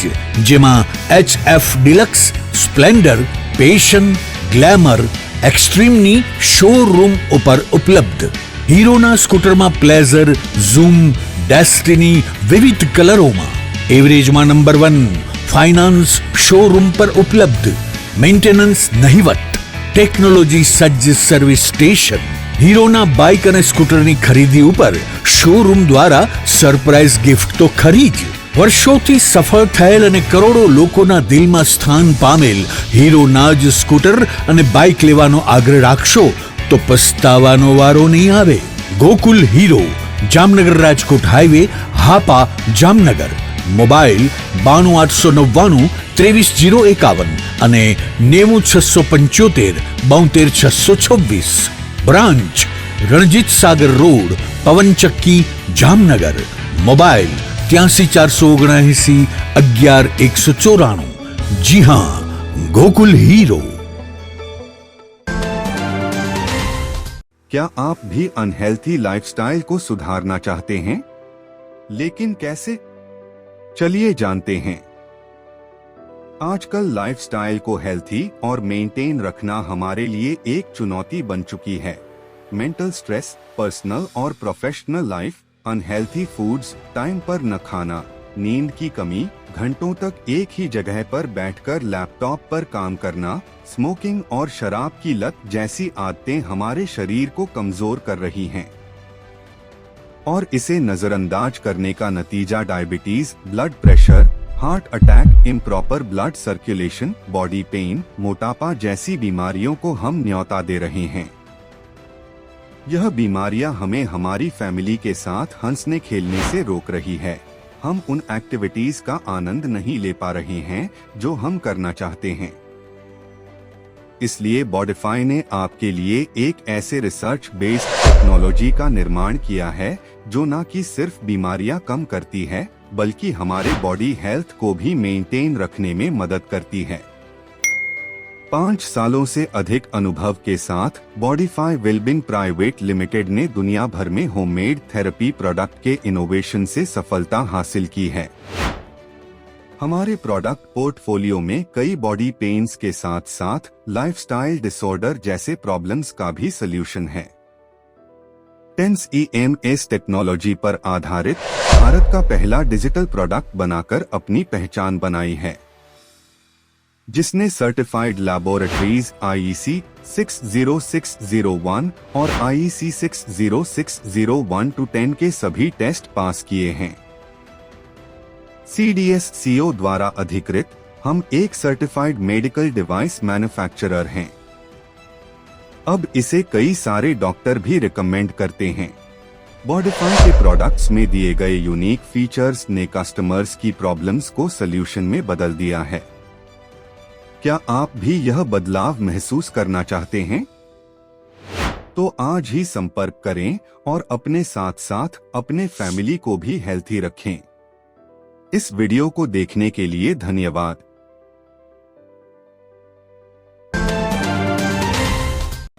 જેમાં HF Deluxe, Splendor, Passion, Glamour, એક્સ્ટ્રીમની શોરૂમ ઉપર ઉપલબ્ધ. હીરોના સ્કૂટરમાં પ્લેઝર, ઝૂમ, ડેસ્ટિની વિવિધ કલરોમાં. એવરેજમાં નંબર 1. ફાઇનાન્સ શોરૂમ પર ઉપલબ્ધ. મેન્ટેનન્સ નહિવત. ટેકનોલોજી સજ્જ સર્વિસ સ્ટેશન. હીરોના બાઇક અને સ્કૂટરની ખરીદી ઉપર શોરૂમ દ્વારા સરપ્રાઇઝ ગિફ્ટ તો ખરી જ. વર્ષોથી સફળ થયેલ અને કરોડો લોકોના દિલમાં સ્થાન પામેલ હીરોના જ સ્કૂટર અને બાઇક લેવાનો આગ્રહ રાખશો તો પસ્તાવાનો વારો નહીં આવે. Gokul hero, Jamnagar Rajkot highway, Hapa, Jamnagar. Mobile 92,899 23,051 અને 90,675 72,626. Branch Ranjit Sagar road, પવનચક્કી, Jamnagar. Mobile 83,479 11,194. જી હા, गोकुल हीरो. क्या आप भी अनहेल्थी लाइफस्टाइल को सुधारना चाहते हैं? लेकिन कैसे? चलिए जानते हैं। आजकल लाइफस्टाइल को हेल्थी और मेंटेन रखना हमारे लिए एक चुनौती बन चुकी है। मेंटल स्ट्रेस, पर्सनल और professional life, unhealthy foods, time पर न खाना, नींद की कमी, घंटों तक एक ही जगह पर बैठकर लैपटॉप पर काम करना, स्मोकिंग और शराब की लत जैसी आदतें हमारे शरीर को कमजोर कर रही हैं। और इसे नजरअंदाज करने का नतीजा diabetes, blood pressure, heart attack, improper blood circulation, body pain, मोटापा जैसी बीमारियों को हम न्योता दे रहे हैं। यह बीमारियां हमें हमारी फैमिली के साथ हंसने खेलने से रोक रही है। हम उन एक्टिविटीज का आनंद नहीं ले पा रहे हैं जो हम करना चाहते हैं। इसलिए बॉडिफाई ने आपके लिए एक ऐसे रिसर्च बेस्ड टेक्नोलॉजी का निर्माण किया है जो न कि सिर्फ बीमारियां कम करती है बल्कि हमारे बॉडी हेल्थ को भी मेंटेन रखने में मदद करती है। 5 सालों से अधिक अनुभव के साथ बॉडिफाई वेलबींग प्राइवेट लिमिटेड ने दुनिया भर में होममेड थेरेपी प्रोडक्ट के इनोवेशन से सफलता हासिल की है। हमारे प्रोडक्ट पोर्टफोलियो में कई बॉडी पेन्स के साथ साथ लाइफस्टाइल डिसऑर्डर जैसे प्रॉब्लम्स का भी सलूशन है। टेंस EMS टेक्नोलॉजी पर आधारित भारत का पहला डिजिटल प्रोडक्ट बनाकर अपनी पहचान बनाई है, जिसने सर्टिफाइड लैबोरेटरीज IEC 60601 और IEC 60601-10 के सभी टेस्ट पास किए हैं। CDSCO द्वारा अधिकृत हम एक सर्टिफाइड मेडिकल डिवाइस मैन्युफैक्चरर हैं। अब इसे कई सारे डॉक्टर भी रिकमेंड करते हैं। बॉडिफाई के प्रोडक्ट्स में दिए गए यूनिक फीचर्स ने कस्टमर्स की प्रॉब्लम्स को सल्यूशन में बदल दिया है। क्या आप भी यह बदलाव महसूस करना चाहते हैं? तो आज ही संपर्क करें और अपने साथ साथ अपने फैमिली को भी हेल्थी रखें। इस वीडियो को देखने के लिए धन्यवाद।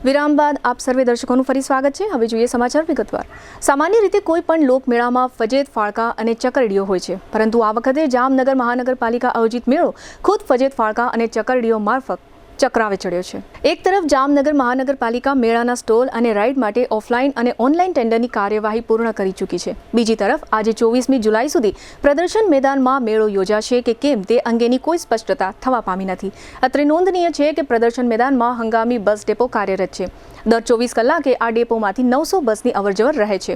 વિરામ બાદ આપ સર્વે દર્શકોનું ફરી સ્વાગત છે। હવે જોઈએ સમાચાર વિગતવાર। સામાન્ય રીતે કોઈ પણ લોકમેળામાં ફજેત ફાળકા અને ચકરડીઓ હોય છે, પરંતુ આ વખતે જામનગર મહાનગરપાલિકા આયોજિત મેળો ખુદ ફજેત ફાળકા અને ચકરડીઓ મારફત ચક્રાવે ચડ્યો છે। એક તરફ જામનગર મહાનગરપાલિકા મેળાના સ્ટોલ અને રાઇડ માટે ઓફલાઈન અને ઓનલાઈન ટેન્ડરની કાર્યવાહી પૂર્ણ કરી ચૂકી છે। બીજી તરફ આજે 24મી જુલાઈ સુધી પ્રદર્શન મેદાનમાં મેળો યોજાશે કે કેમ તે અંગેની કોઈ સ્પષ્ટતા થવા પામી નથી। અત્રે નોંધનીય છે કે પ્રદર્શન મેદાનમાં હંગામી બસ ડેપો કાર્યરત છે। દર 24 કલાકે આ ડેપોમાંથી 900 બસની અવરજવર રહે છે।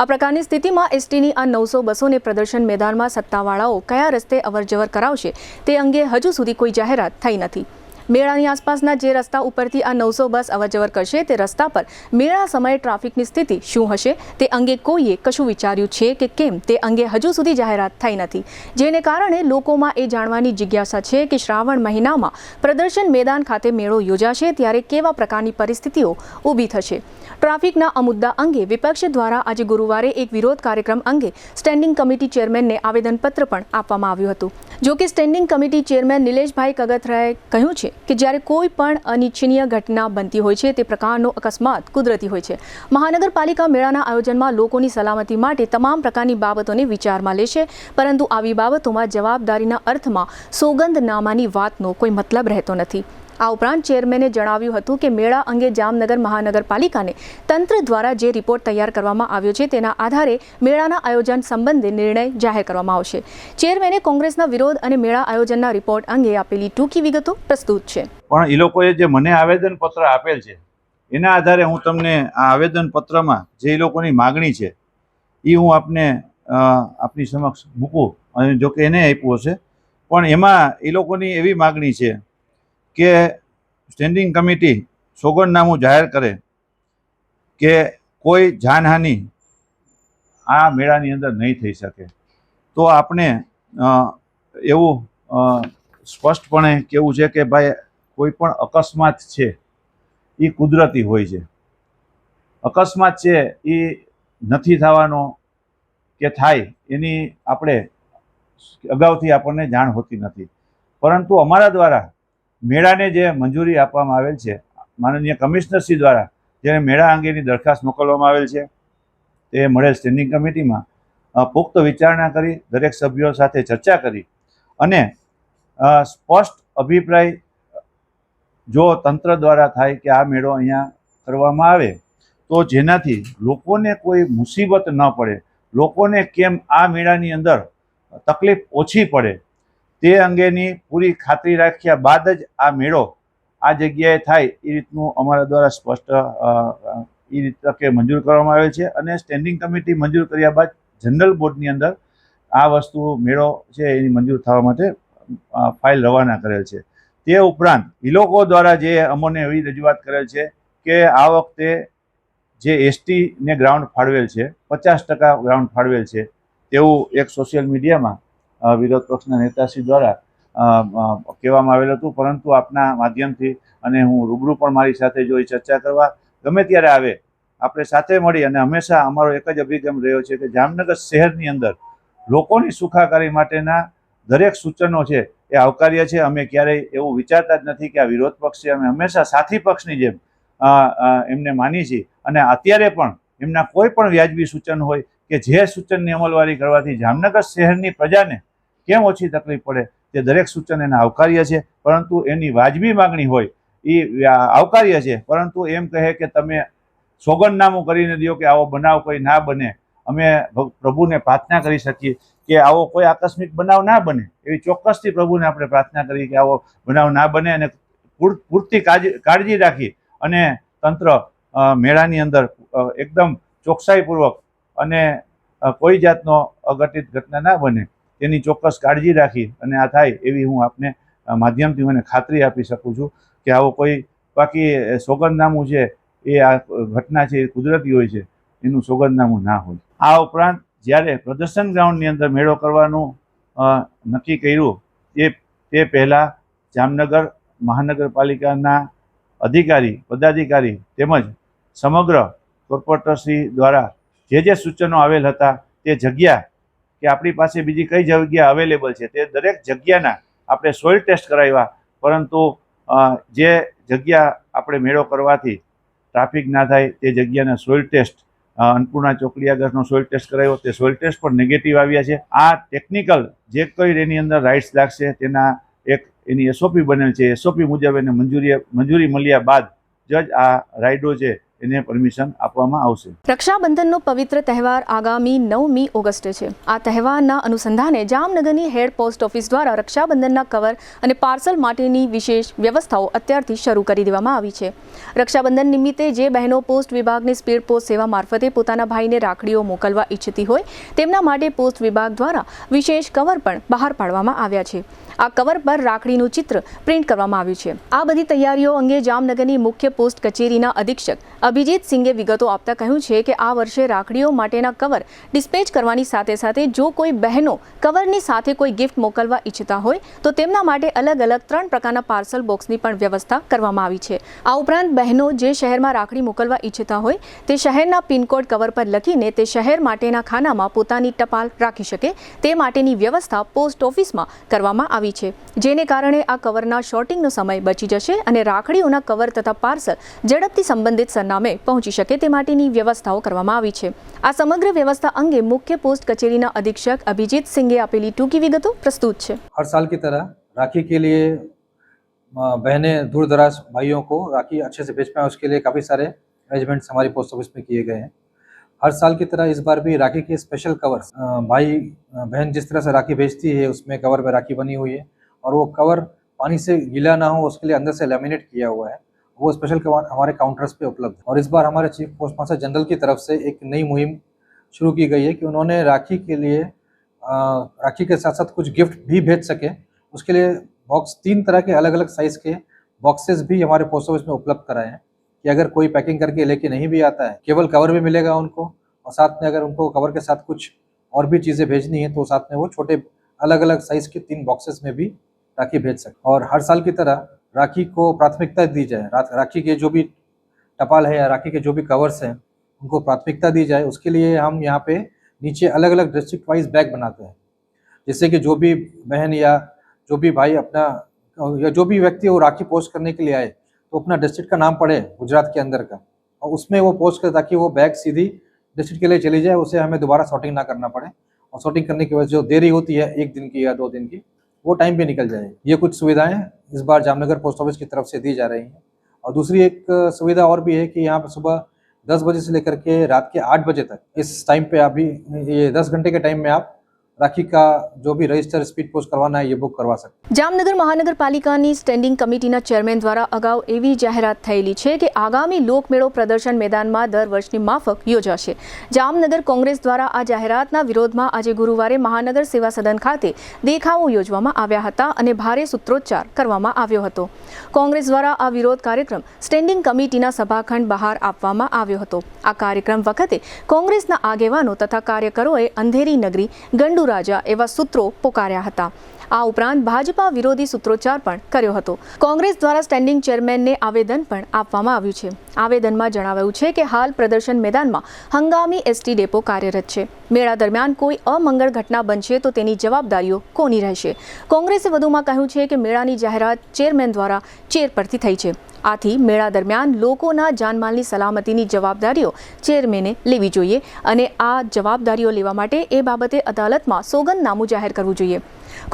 આ પ્રકારની સ્થિતિમાં એસટીની આ 900 બસોને પ્રદર્શન મેદાનમાં સત્તાવાળાઓ કયા રસ્તે અવરજવર કરાવશે તે અંગે હજુ સુધી કોઈ જાહેરાત થઈ નથી। મેળાની આસપાસના જે રસ્તા ઉપરથી આ 900 બસ અવરજવર કરશે તે રસ્તા પર મેળા સમયે ટ્રાફિકની સ્થિતિ શું હશે તે અંગે કોઈએ કશું વિચાર્યું છે કે કેમ તે અંગે હજુ સુધી જાહેરાત થઈ નથી, જેને કારણે લોકોમાં એ જાણવાની જિજ્ઞાસા છે કે શ્રાવણ મહિનામાં પ્રદર્શન મેદાન ખાતે મેળો યોજાશે ત્યારે કેવા પ્રકારની પરિસ્થિતિઓ ઊભી થશે। ટ્રાફિકના આ મુદ્દા અંગે વિપક્ષ દ્વારા આજે ગુરુવારે એક વિરોધ કાર્યક્રમ અંગે સ્ટેન્ડિંગ કમિટી ચેરમેનને આવેદનપત્ર પણ આપવામાં આવ્યું હતું। જો કે સ્ટેન્ડિંગ કમિટી ચેરમેન નિલેશભાઈ કગથરાએ કહ્યું છે કે જ્યારે કોઈ પણ અનિચ્છનીય ઘટના બનતી હોય છે તે પ્રકારનો અકસ્માત કુદરતી હોય છે। મહાનગરપાલિકા મેળાના આયોજનમાં લોકોની સલામતી માટે તમામ પ્રકારની બાબતોને વિચારમાં લેશે, પરંતુ આવી બાબતોમાં જવાબદારીના અર્થમાં સોગંદનામાની વાતનો કોઈ મતલબ રહેતો નથી। આ ઉપરાંત ચેરમેને જણાવ્યું હતું કે મેળા અંગે જામનગર મહાનગરપાલિકાને તંત્ર દ્વારા જે રિપોર્ટ તૈયાર કરવામાં આવ્યો છે તેના આધારે મેળાના આયોજન સંબંધે નિર્ણય જાહેર કરવામાં આવશે। ચેરમેને કોંગ્રેસના વિરોધ અને મેળા આયોજનના રિપોર્ટ અંગે આપેલી ટૂંકી વિગતો પ્રસ્તુત છે। પણ એ લોકોએ જે મને આવેદનપત્ર આપેલ છે એના આધારે હું તમને આ આવેદનપત્રમાં જે એ લોકોની માગણી છે એ હું આપની સમક્ષ મૂકું, અને જો કે એને આપ્યું હશે, પણ એમાં એ લોકોની એવી માગણી છે કે સ્ટેન્ડિંગ કમિટી સોગંદનામું જાહેર કરે કે કોઈ જાનહાનિ આ મેળાની અંદર નહીં થઈ શકે। તો આપણે એવું સ્પષ્ટપણે કહેવું છે કે ભાઈ કોઈ પણ અકસ્માત છે એ કુદરતી હોય છે। અકસ્માત છે એ નથી થવાનો કે થાય એની આપણે અગાઉથી આપણને જાણ હોતી નથી, પરંતુ અમારા દ્વારા મેળાને જે મંજૂરી આપવામાં આવેલ છે માનનીય કમિશનરશ્રી દ્વારા, જેને મેળા અંગેની દરખાસ્ત મોકલવામાં આવેલ છે તે મળેલ સ્ટેન્ડિંગ કમિટીમાં, પુખ્ત વિચારણા કરી દરેક સભ્યો સાથે ચર્ચા કરી અને સ્પષ્ટ અભિપ્રાય જો તંત્ર દ્વારા થાય કે આ મેળો અહીંયા કરવામાં આવે તો જેનાથી લોકોને કોઈ મુસીબત ન પડે, લોકોને કેમ આ મેળાની અંદર તકલીફ ઓછી પડે તે અંગેની પૂરી ખાતરી રાખ્યા બાદ જ આ મેળો આ જગ્યાએ થાય એ રીતનું અમારા દ્વારા સ્પષ્ટ એ રીતે મંજૂર કરવામાં આવેલ છે અને સ્ટેન્ડિંગ કમિટી મંજૂર કર્યા બાદ જનરલ બોર્ડની અંદર આ વસ્તુ મેળો છે એની મંજૂર થવા માટે ફાઇલ રવાના કરેલ છે. તે ઉપરાંત એ લોકો દ્વારા જે અમને એવી રજૂઆત કરેલ છે કે આ વખતે જે એસટીને ગ્રાઉન્ડ ફાળવેલ છે 50% ગ્રાઉન્ડ ફાળવેલ છે તેવું એક સોશિયલ મીડિયામાં વિરોધ પક્ષના નેતાશ્રી દ્વારા કહેવામાં આવેલ હતું, પરંતુ આપના માધ્યમથી અને હું રૂબરૂ પણ મારી સાથે જો એ ચર્ચા કરવા ગમે ત્યારે આવે આપણે સાથે મળી અને હંમેશા અમારો એક જ અભિગમ રહ્યો છે કે જામનગર શહેરની અંદર લોકોની સુખાકારી માટેના દરેક સૂચનો છે એ આવકાર્ય છે. અમે ક્યારેય એવું વિચારતા જ નથી કે આ વિરોધ પક્ષ છે, અમે હંમેશા સાથી પક્ષની જેમ એમને માની છીએ અને અત્યારે પણ એમના કોઈ પણ વ્યાજબી સૂચન હોય કે જે સૂચનની અમલવારી કરવાથી જામનગર શહેરની પ્રજાને કેમ ઓછી તકલીફ પડે તે દરેક સૂચન એના આવકાર્ય છે, પરંતુ એની વાજબી માગણી હોય એ આવકાર્ય છે, પરંતુ એમ કહે કે તમે સોગંદનામું કરીને દો કે આવો બનાવ કોઈ ના બને. અમે પ્રભુને પ્રાર્થના કરી શકીએ કે આવો કોઈ આકસ્મિક બનાવ ના બને, એવી ચોક્કસથી પ્રભુને આપણે પ્રાર્થના કરીએ કે આવો બનાવ ના બને અને પૂરતી કાળજી રાખી અને તંત્ર મેળાની અંદર એકદમ ચોકસાઈપૂર્વક અને કોઈ જાતનો અઘટિત ઘટના ના બને તેની ચોક્કસ કાળજી રાખી અને આ થાય એવી હું આપને માધ્યમથી મને ખાતરી આપી શકું છું કે આવો કોઈ બાકી સોગંદનામું છે એ આ ઘટના છે એ કુદરતી હોય છે, એનું સોગંદનામું ના હોય. આ ઉપરાંત જ્યારે પ્રદર્શન ગ્રાઉન્ડની અંદર મેળો કરવાનું નક્કી કર્યું તે પહેલાં જામનગર મહાનગરપાલિકાના અધિકારી પદાધિકારી તેમજ સમગ્ર કોર્પોરેટરશ્રી દ્વારા જે સૂચનો આવેલ હતા તે જગ્યા કે આપણી પાસે બીજી કઈ જગ્યા અવેલેબલ છે તે દરેક જગ્યાના આપણે સોઇલ ટેસ્ટ કરાવ્યા, પરંતુ જે જગ્યા આપણે મેળો કરવાથી ટ્રાફિક ના થાય તે જગ્યાના સોઇલ ટેસ્ટ અન્નપૂર્ણા ચોકડી આગળનો સોઇલ ટેસ્ટ કરાવ્યો, તે સોઇલ ટેસ્ટ પણ નેગેટિવ આવ્યા છે. આ ટેકનિકલ જે કંઈ એની અંદર રાઇટ્સ લાગશે તેના એક એની એસઓપી બનેલ છે, એસઓપી મુજબ એને મંજૂરી મળ્યા બાદ જ આ રાઇડો છે એને પરમિશન આપવામાં આવશે. રક્ષાબંધનનો પવિત્ર તહેવાર આગામી 9મી ઓગસ્ટે છે. આ તહેવારના અનુસંધાને જામનગરની હેડ પોસ્ટ ઓફિસ દ્વારા રક્ષાબંધનના કવર અને પાર્સલ માટેની વિશેષ વ્યવસ્થાઓ અત્યારથી શરૂ કરી દેવામાં આવી છે. રક્ષાબંધન નિમિત્તે જે બહેનો પોસ્ટ વિભાગની સ્પીડ પોસ્ટ સેવા મારફતે પોતાના ભાઈને રાખડીઓ મોકલવા ઈચ્છતી હોય તેમના માટે પોસ્ટ વિભાગ દ્વારા વિશેષ કવર પણ બહાર પાડવામાં આવ્યા છે. આ કવર પર રાખડીનું ચિત્ર પ્રિન્ટ કરવામાં આવ્યું છે. આ બધી તૈયારીઓ અંગે જામનગરની મુખ્ય પોસ્ટ કચેરીના અધિક્ષક અભિજીત સિંઘે વિગતો આપતા કહ્યું છે કે આ વર્ષે રાખડીઓ માટેના કવર ડિસ્પેચ કરવાની સાથે સાથે જો કોઈ બહેનો કવરની સાથે કોઈ ગિફ્ટ મોકલવા ઈચ્છતા હોય તો તેમના માટે અલગ અલગ 3 પ્રકારના પાર્સલ બોક્સની પણ વ્યવસ્થા કરવામાં આવી છે. આ ઉપરાંત બહેનો જે શહેરમાં રાખડી મોકલવા ઈચ્છતા હોય તે શહેરના પિનકોડ કવર પર લખીને તે શહેર માટેના ખાનામાં પોતાની ટપાલ રાખી શકે તે માટેની વ્યવસ્થા પોસ્ટ ઓફિસમાં કરવામાં આવી છે, જેને કારણે આ કવરના શોર્ટિંગનો સમય બચી જશે અને રાખડીઓના કવર તથા પાર્સલ ઝડપથી સંબંધિત સરનામે પહોંચી શકે તે માટેની વ્યવસ્થાઓ કરવામાં આવી છે. આ સમગ્ર વ્યવસ્થા અંગે મુખ્ય પોસ્ટ કચેરીના અધિક્ષક अभिजीत सिंघे આપેલી ટૂંકી વિગતો પ્રસ્તુત છે. हर साल की तरह राखी के लिए बहनें दूर दराज भाइयों को राखी अच्छे से भेज पाएँ उसके लिए काफ़ी सारे अरेंजमेंट्स हमारी पोस्ट ऑफिस में किए गए हैं. हर साल की तरह इस बार भी राखी के स्पेशल कवर भाई बहन जिस तरह से राखी भेजती है उसमें कवर में राखी बनी हुई है और वो कवर पानी से गीला ना हो उसके लिए अंदर से लेमिनेट किया हुआ है. वो स्पेशल कवर हमारे काउंटर्स पे उपलब्ध है. और इस बार हमारे चीफ पोस्ट मास्टर जनरल की तरफ से एक नई मुहिम शुरू की गई है कि उन्होंने राखी के लिए राखी के साथ साथ कुछ गिफ्ट भी भेज सके उसके लिए बॉक्स 3 तरह के अलग अलग साइज़ के बॉक्सेस भी हमारे पोस्ट ऑफिस में उपलब्ध कराए हैं कि अगर कोई पैकिंग करके लेके नहीं भी आता है केवल कवर भी मिलेगा उनको और साथ में अगर उनको कवर के साथ कुछ और भी चीज़ें भेजनी है तो साथ में वो छोटे अलग अलग साइज़ के 3 बॉक्सेस में भी राखी भेज सकते. और हर साल की तरह राखी को प्राथमिकता दी जाए, राखी के जो भी टपाल है या राखी के जो भी कवर्स हैं उनको प्राथमिकता दी जाए. उसके लिए हम यहाँ पे नीचे अलग अलग डिस्ट्रिक्ट वाइज बैग बनाते हैं जिससे कि जो भी बहन या जो भी भाई अपना या जो भी व्यक्ति वो राखी पोस्ट करने के लिए आए तो अपना डिस्ट्रिक्ट का नाम पढ़े गुजरात के अंदर का और उसमें वो पोस्ट करे ताकि वो बैग सीधी डिस्ट्रिक्ट के लिए चली जाए, उसे हमें दोबारा सॉर्टिंग ना करना पड़े. और सॉर्टिंग करने की वजह से जो देरी होती है 1 दिन की या 2 दिन की, वो टाइम पे निकल जाए। ये कुछ सुविधाएं इस बार जामनगर पोस्ट ऑफिस की तरफ से दी जा रही हैं। और दूसरी एक सुविधा और भी है कि यहाँ पर सुबह 10 बजे से लेकर के रात के 8 बजे तक इस टाइम पे आप भी ये 10 घंटे के टाइम में आप राखी का जो भी રજિસ્ટર સ્પીડ પોસ્ટ કરવાના है ये बुक करवा सकते। જામનગર મહાનગરપાલિકાની સ્ટેન્ડિંગ કમિટીના ચેરમેન દ્વારા અગાઉ એવી જાહેરાત થયેલી છે કે આગામી લોકમેળો પ્રદર્શન મેદાનમાં દર વર્ષની માફક યોજાશે। જામનગર કોંગ્રેસ દ્વારા આ જાહેરાતના વિરોધમાં આજે ગુરુવારે મહાનગર સેવા સદન ખાતે દેખાવો યોજવામાં આવ્યા હતા અને ભારે સૂત્રોચ્ચાર કરવામાં આવ્યો હતો। કોંગ્રેસ દ્વારા આ વિરોધ કાર્યક્રમ સ્ટેન્ડિંગ કમિટીના સભાખંડ બહાર આપવામાં આવ્યો હતો। આ કાર્યક્રમ વખતે કોંગ્રેસના આગેવાનો તથા કાર્યકરોએ અંધેરી નગરી ગંડુ રાજા એવા સૂત્રો પોકાર્યા હતા। આ ઉપરાંત ભાજપા વિરોધી સૂત્રોચ્ચાર પણ કર્યો હતો। કોંગ્રેસ દ્વારા સ્ટેન્ડિંગ ચેરમેનને આવેદન પણ આપવામાં આવ્યું છે। આવેદનમાં જણાવાયું છે કે હાલ પ્રદર્શન મેદાનમાં હંગામી એસટી ડેપો કાર્યરત છે। મેળા દરમિયાન કોઈ અમંગળ ઘટના બનશે તો તેની જવાબદારીઓ કોની રહેશે? કોંગ્રેસે વધુમાં કહ્યું છે કે મેળાની જાહેરાત ચેરમેન દ્વારા ચેર પરથી થઈ છે। આથી મેળા દરમિયાન લોકોના જાનમાલની સલામતીની જવાબદારીઓ ચેરમેને લેવી જોઈએ અને આ જવાબદારીઓ લેવા માટે એ બાબતે અદાલતમાં સોગંદનામું જાહેર કરવું જોઈએ।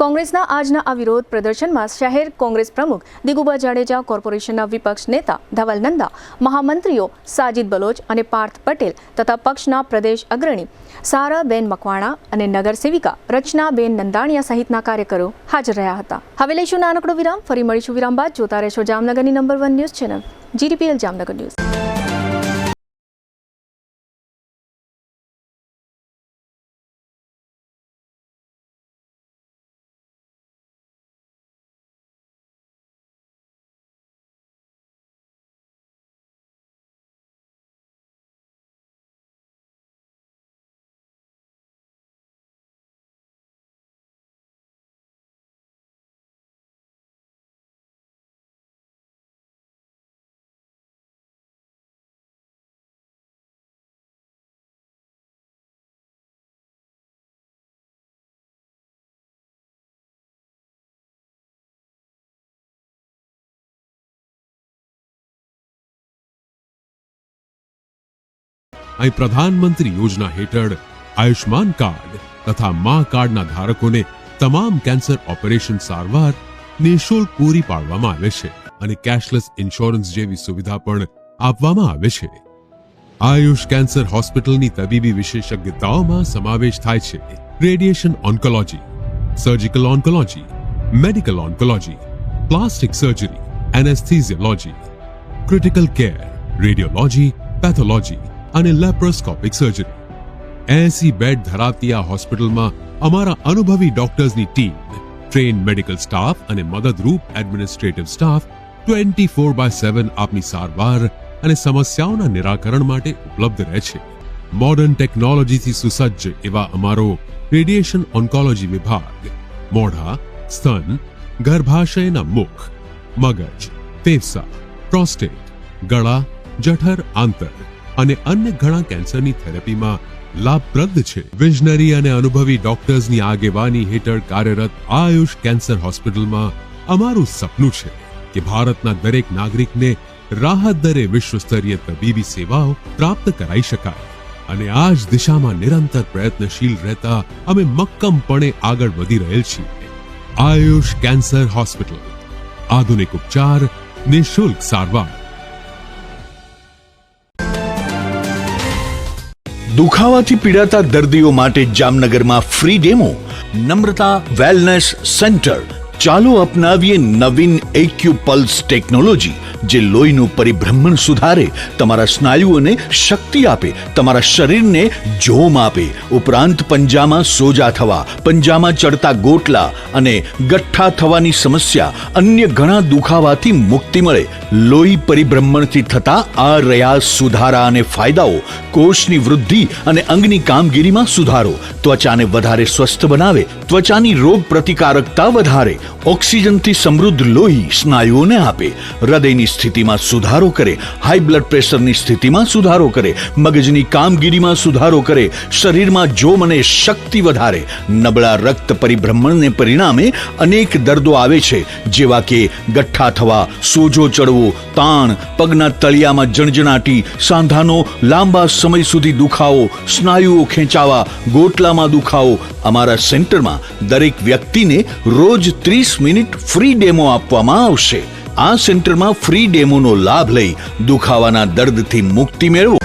કોંગ્રેસના આજના આ વિરોધ પ્રદર્શનમાં શહેર કોંગ્રેસ પ્રમુખ દિગુબા જાડેજા, કોર્પોરેશનના વિપક્ષ નેતા ધવલ નંદા, મહામંત્રીઓ સાજિદ બલોચ અને પાર્થ પટેલ તથા પક્ષના પ્રદેશ અગ્રણી સારાબેન મકવાણા અને નગર સેવિકા રચનાબેન નંદાણીયા સહિતના કાર્યકરો હાજર રહ્યા હતા। હવે લઈશું નાનકડો વિરામ, ફરી મળીશું વિરામ બાદ। જોતા રહેશો જામનગરની number 1 news channel GTPL Jamnagar news. અહીં પ્રધાનમંત્રી યોજના હેઠળ આયુષ્માન કાર્ડ તથા મા કાર્ડના ધારકોને તમામ કેન્સર ઓપરેશન સારવાર નિઃશુલ્ક પૂરી પાડવામાં આવે છે અને કેશલેસ ઇન્સ્યોરન્સ જેવી સુવિધા પણ આપવામાં આવે છે। આયુષ કેન્સર હોસ્પિટલની તબીબી વિશેષજ્ઞતાઓમાં સમાવેશ થાય છે radiation oncology, surgical oncology, medical oncology, plastic surgery, anaesthesiology, critical care, radiology, pathology અને લેપ્રોસ્કોપિક સર્જરી। 80 બેડ ધરાવતી આ હોસ્પિટલમાં અમારા અનુભવી ડોક્ટર્સની ટીમ, ટ્રેન મેડિકલ સ્ટાફ અને મદદરૂપ એડમિનિસ્ટ્રેટિવ સ્ટાફ 24/7 આપની સારવાર અને સમસ્યાઓના નિરાકરણ માટે ઉપલબ્ધ રહે છે। મોડર્ન ટેકનોલોજીથી સુસજ્જ એવા અમારો રેડિયેશન ઓન્કોલોજી વિભાગ મોઢા, સ્તન, ગર્ભાશયના મુખ, મગજ, ફેફસા, પ્રોસ્ટેટ, ગળા, જઠર, આંતર અને અન્ય ઘણા કેન્સરની થેરેપીમાં લાભપ્રદ છે। વિઝનરી અને અનુભવી ડોક્ટર્સની આગેવાની હેઠળ કાર્યરત આયુષ કેન્સર હોસ્પિટલમાં અમારું સપનું છે કે ભારતના દરેક નાગરિકને રાહત દરે વિશ્વસ્તરીય તબીબી સેવાઓ પ્રાપ્ત કરાઈ શકાય અને આ જ દિશામાં નિરંતર પ્રયત્નશીલ રહેતા અમે મક્કમપણે આગળ વધી રહેલ છીએ। આયુષ કેન્સર હોસ્પિટલ, આધુનિક ઉપચાર, નિઃશુલ્ક સારવાર। દુખાવાથી પીડાતા દર્દીઓ માટે જામનગરમાં ફ્રી ડેમો, નમ્રતા વેલનેસ સેન્ટર। ચાલો અપનાવીએ નવીન એક્યુપલ્સ ટેકનોલોજી જે લોહીનું પરિભ્રમણ સુધારે, તમારા સ્નાયુઓને શક્તિ આપે, તમારા શરીરને જોમ આપે, ઉપરાંત પંજામાં સોજા થવા, પંજામાં ચડતા ગોટલા અને ગઠ્ઠા થવાની સમસ્યા, અન્ય ઘણા દુખાવાથી મુક્તિ મળે। લોહી પરિભ્રમણથી થતા આ રહ્યા સુધારા અને ફાયદાઓ કોષની વૃદ્ધિ અને અંગની કામગીરીમાં સુધારો, ત્વચાને વધારે સ્વસ્થ બનાવે, ત્વચાની રોગ પ્રતિકારકતા વધારે, ઓક્સિજનથી સમૃદ્ધ લોહી સ્નાયુઓને આપે, હૃદયની સ્થિતિમાં સુધારો કરે, હાઈ બ્લડ પ્રેશરની સ્થિતિમાં સુધારો કરે, મગજની કામગીરીમાં સુધારો કરે, શરીરમાં જોમ અને શક્તિ વધારે. નબળા રક્ત પરિભ્રમણને પરિણામે અનેક દર્દો આવે છે, જેવા કે ગઠ્ઠા થવા, સોજો ચડવો, તાણ, પગના તળિયામાં જણજણાટી, સાંધાનો લાંબા સમય સુધી દુખાવો, સ્નાયુઓ ખેંચાવા, ગોટલામાં દુખાવો. અમારા સેન્ટરમાં દરેક વ્યક્તિને રોજ 30 મિનિટ ફ્રી ડેમો આપવામાં આવશે. આ સેન્ટરમાં ફ્રી ડેમોનો લાભ લઈ દુખાવાના દર્દથી મુક્તિ મેળવો.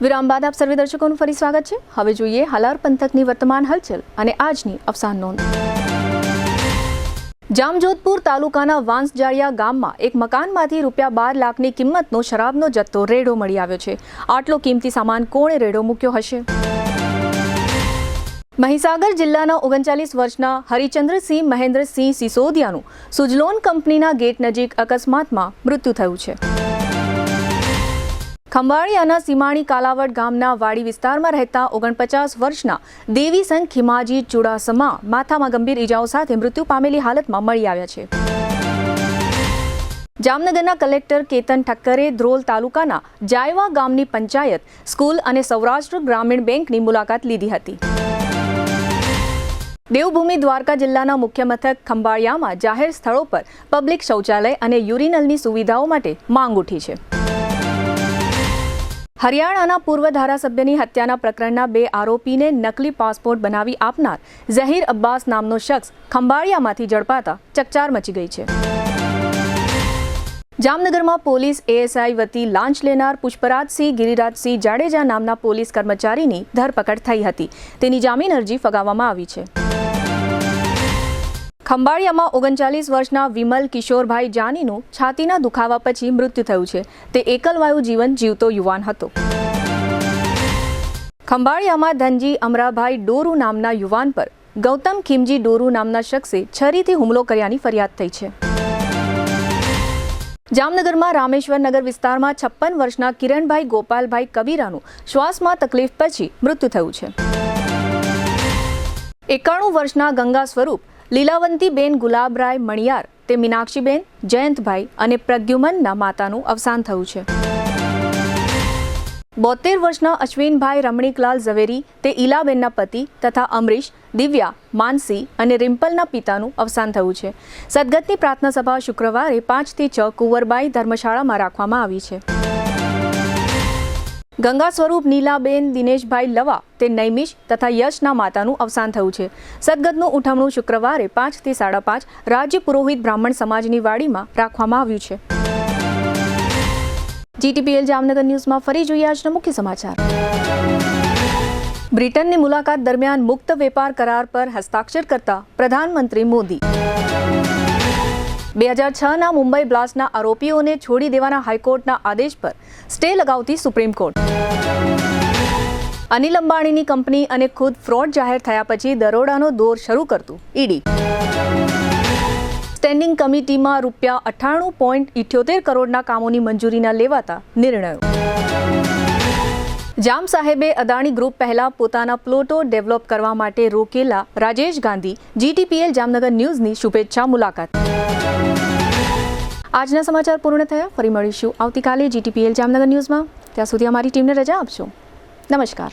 વિરામ બાદ આપ સર્વે દર્શકોનું ફરી સ્વાગત છે. હવે જોઈએ હાલાર પંથકની વર્તમાન હલચલ અને આજની અવસાન નોંધ. જામજોધપુર તાલુકાના વાંસજાળિયા ગામમાં એક મકાનમાંથી ₹12 લાખની કિંમતનો શરાબનો જથ્થો રેડો મળી આવ્યો છે. આટલો કિંમતી સામાન કોણે રેડો મૂક્યો હશે? મહીસાગર જિલ્લાના 39 વર્ષના હરિચંદ્રસિંહ મહેન્દ્રસિંહ સિસોદિયાનું સુજલોન કંપનીના ગેટ નજીક અકસ્માતમાં મૃત્યુ થયું છે. ખંભાળિયાના સીમાણી કાલાવડ ગામના વાડી વિસ્તારમાં રહેતા 49 વર્ષના દેવીસંગ ખીમાજી ચુડાસમા માથામાં ગંભીર ઈજાઓ સાથે મૃત્યુ પામેલી હાલતમાં મળી આવ્યા છે. જામનગરના કલેક્ટર કેતન ઠક્કરે ધ્રોલ તાલુકાના જાયવા ગામની પંચાયત, સ્કૂલ અને સૌરાષ્ટ્ર ગ્રામીણ બેંકની મુલાકાત લીધી હતી. દેવભૂમિ દ્વારકા જિલ્લાના મુખ્ય મથક ખંભાળિયામાં જાહેર સ્થળો પર પબ્લિક શૌચાલય અને યુરિનલની સુવિધાઓ માટે માંગ ઉઠી છે. હરિયાણાના પૂર્વ ધારાસભ્યની હત્યાના પ્રકરણના 2 આરોપીને નકલી પાસપોર્ટ બનાવી આપનાર ઝહીર અબ્બાસ નામનો શખ્સ ખંભાળિયામાંથી ઝડપાતા ચકચાર મચી ગઈ છે. જામનગરમાં પોલીસ એએસઆઈ વતી લાંચ લેનાર પુષ્પરાજસિંહ ગિરિરાજસિંહ જાડેજા નામના પોલીસ કર્મચારીની ધરપકડ થઈ હતી. તેની જામીન અરજી ફગાવવામાં આવી છે. ખંભાળિયામાં 39 વર્ષના વિમલ કિશોરભાઈ જાનીનું છાતીના દુખાવા પછી મૃત્યુ થયું છે. તે એકલવાયુ જીવન જીવતો યુવાન હતો. ખંભાળિયામાં ધનજી અમરાભાઈ ડોરુ નામના યુવાન પર ગૌતમ ખીમજી ડોરુ નામના શખ્સે છરીથી હુમલો કર્યાની ફરિયાદ થઈ છે. જામનગરમાં રામેશ્વર નગર વિસ્તારમાં 56 વર્ષના કિરણભાઈ ગોપાલભાઈ કબીરાનું શ્વાસમાં તકલીફ પછી મૃત્યુ થયું છે. 91 વર્ષના ગંગા સ્વરૂપ લીલાવંતીબેન ગુલાબરાય મણિયાર, તે મીનાક્ષીબેન, જયંતભાઈ અને પ્રદ્યુમનના માતાનું અવસાન થયું છે. 72 વર્ષના અશ્વિનભાઈ રમણીકલાલ ઝવેરી, તે ઈલાબેનના પતિ તથા અમરીશ, દિવ્યા, માનસી અને રિમ્પલના પિતાનું અવસાન થયું છે. સદગતની પ્રાર્થના સભા શુક્રવારે 5 થી 6 કુંવરબાઈ ધર્મશાળામાં રાખવામાં આવી છે. ગંગા સ્વરૂપ નીલાબેન દિનેશભાઈ લવા, તે નૈમિષ તથા યશના માતાનું અવસાન થયું છે. સદગતનું ઉઠમણું શુક્રવારે 5 થી 5:30 રાજ્ય પુરોહિત બ્રાહ્મણ સમાજની વાડીમાં રાખવામાં આવ્યું છે. જીટીપીએલ જામનગર ન્યૂઝમાં ફરી જોઈએ આજના મુખ્ય સમાચાર. બ્રિટનની મુલાકાત દરમિયાન મુક્ત વેપાર કરાર પર હસ્તાક્ષર કરતા પ્રધાનમંત્રી મોદી. 2006ના મુંબઈ બ્લાસ્ટના આરોપીઓને છોડી દેવાના હાઈકોર્ટના આદેશ પર સ્ટે લગાવતી સુપ્રીમ કોર્ટ. અનિલ અંબાણીની કંપની અને ખુદ ફ્રોડ જાહેર થયા પછી દરોડાનો દોર શરૂ કરતું ઈડી. સ્ટેન્ડિંગ કમિટીમાં ₹98.78 કરોડના કામોની મંજૂરી ન લેવાતા નિર્ણયો. જામ સાહેબે અદાણી ગ્રુપ પહેલા પોતાના પ્લોટો ડેવલપ કરવા માટે રોકેલા રાજેશ ગાંધી જીટીપીએલ જામનગર ન્યૂઝની શુભેચ્છા મુલાકાત. આજના સમાચાર પૂર્ણ થયા. ફરી મળીશું આવતીકાલે જીટીપીએલ જામનગર ન્યૂઝમાં. ત્યાં સુધી અમારી ટીમને રજા આપશો. નમસ્કાર.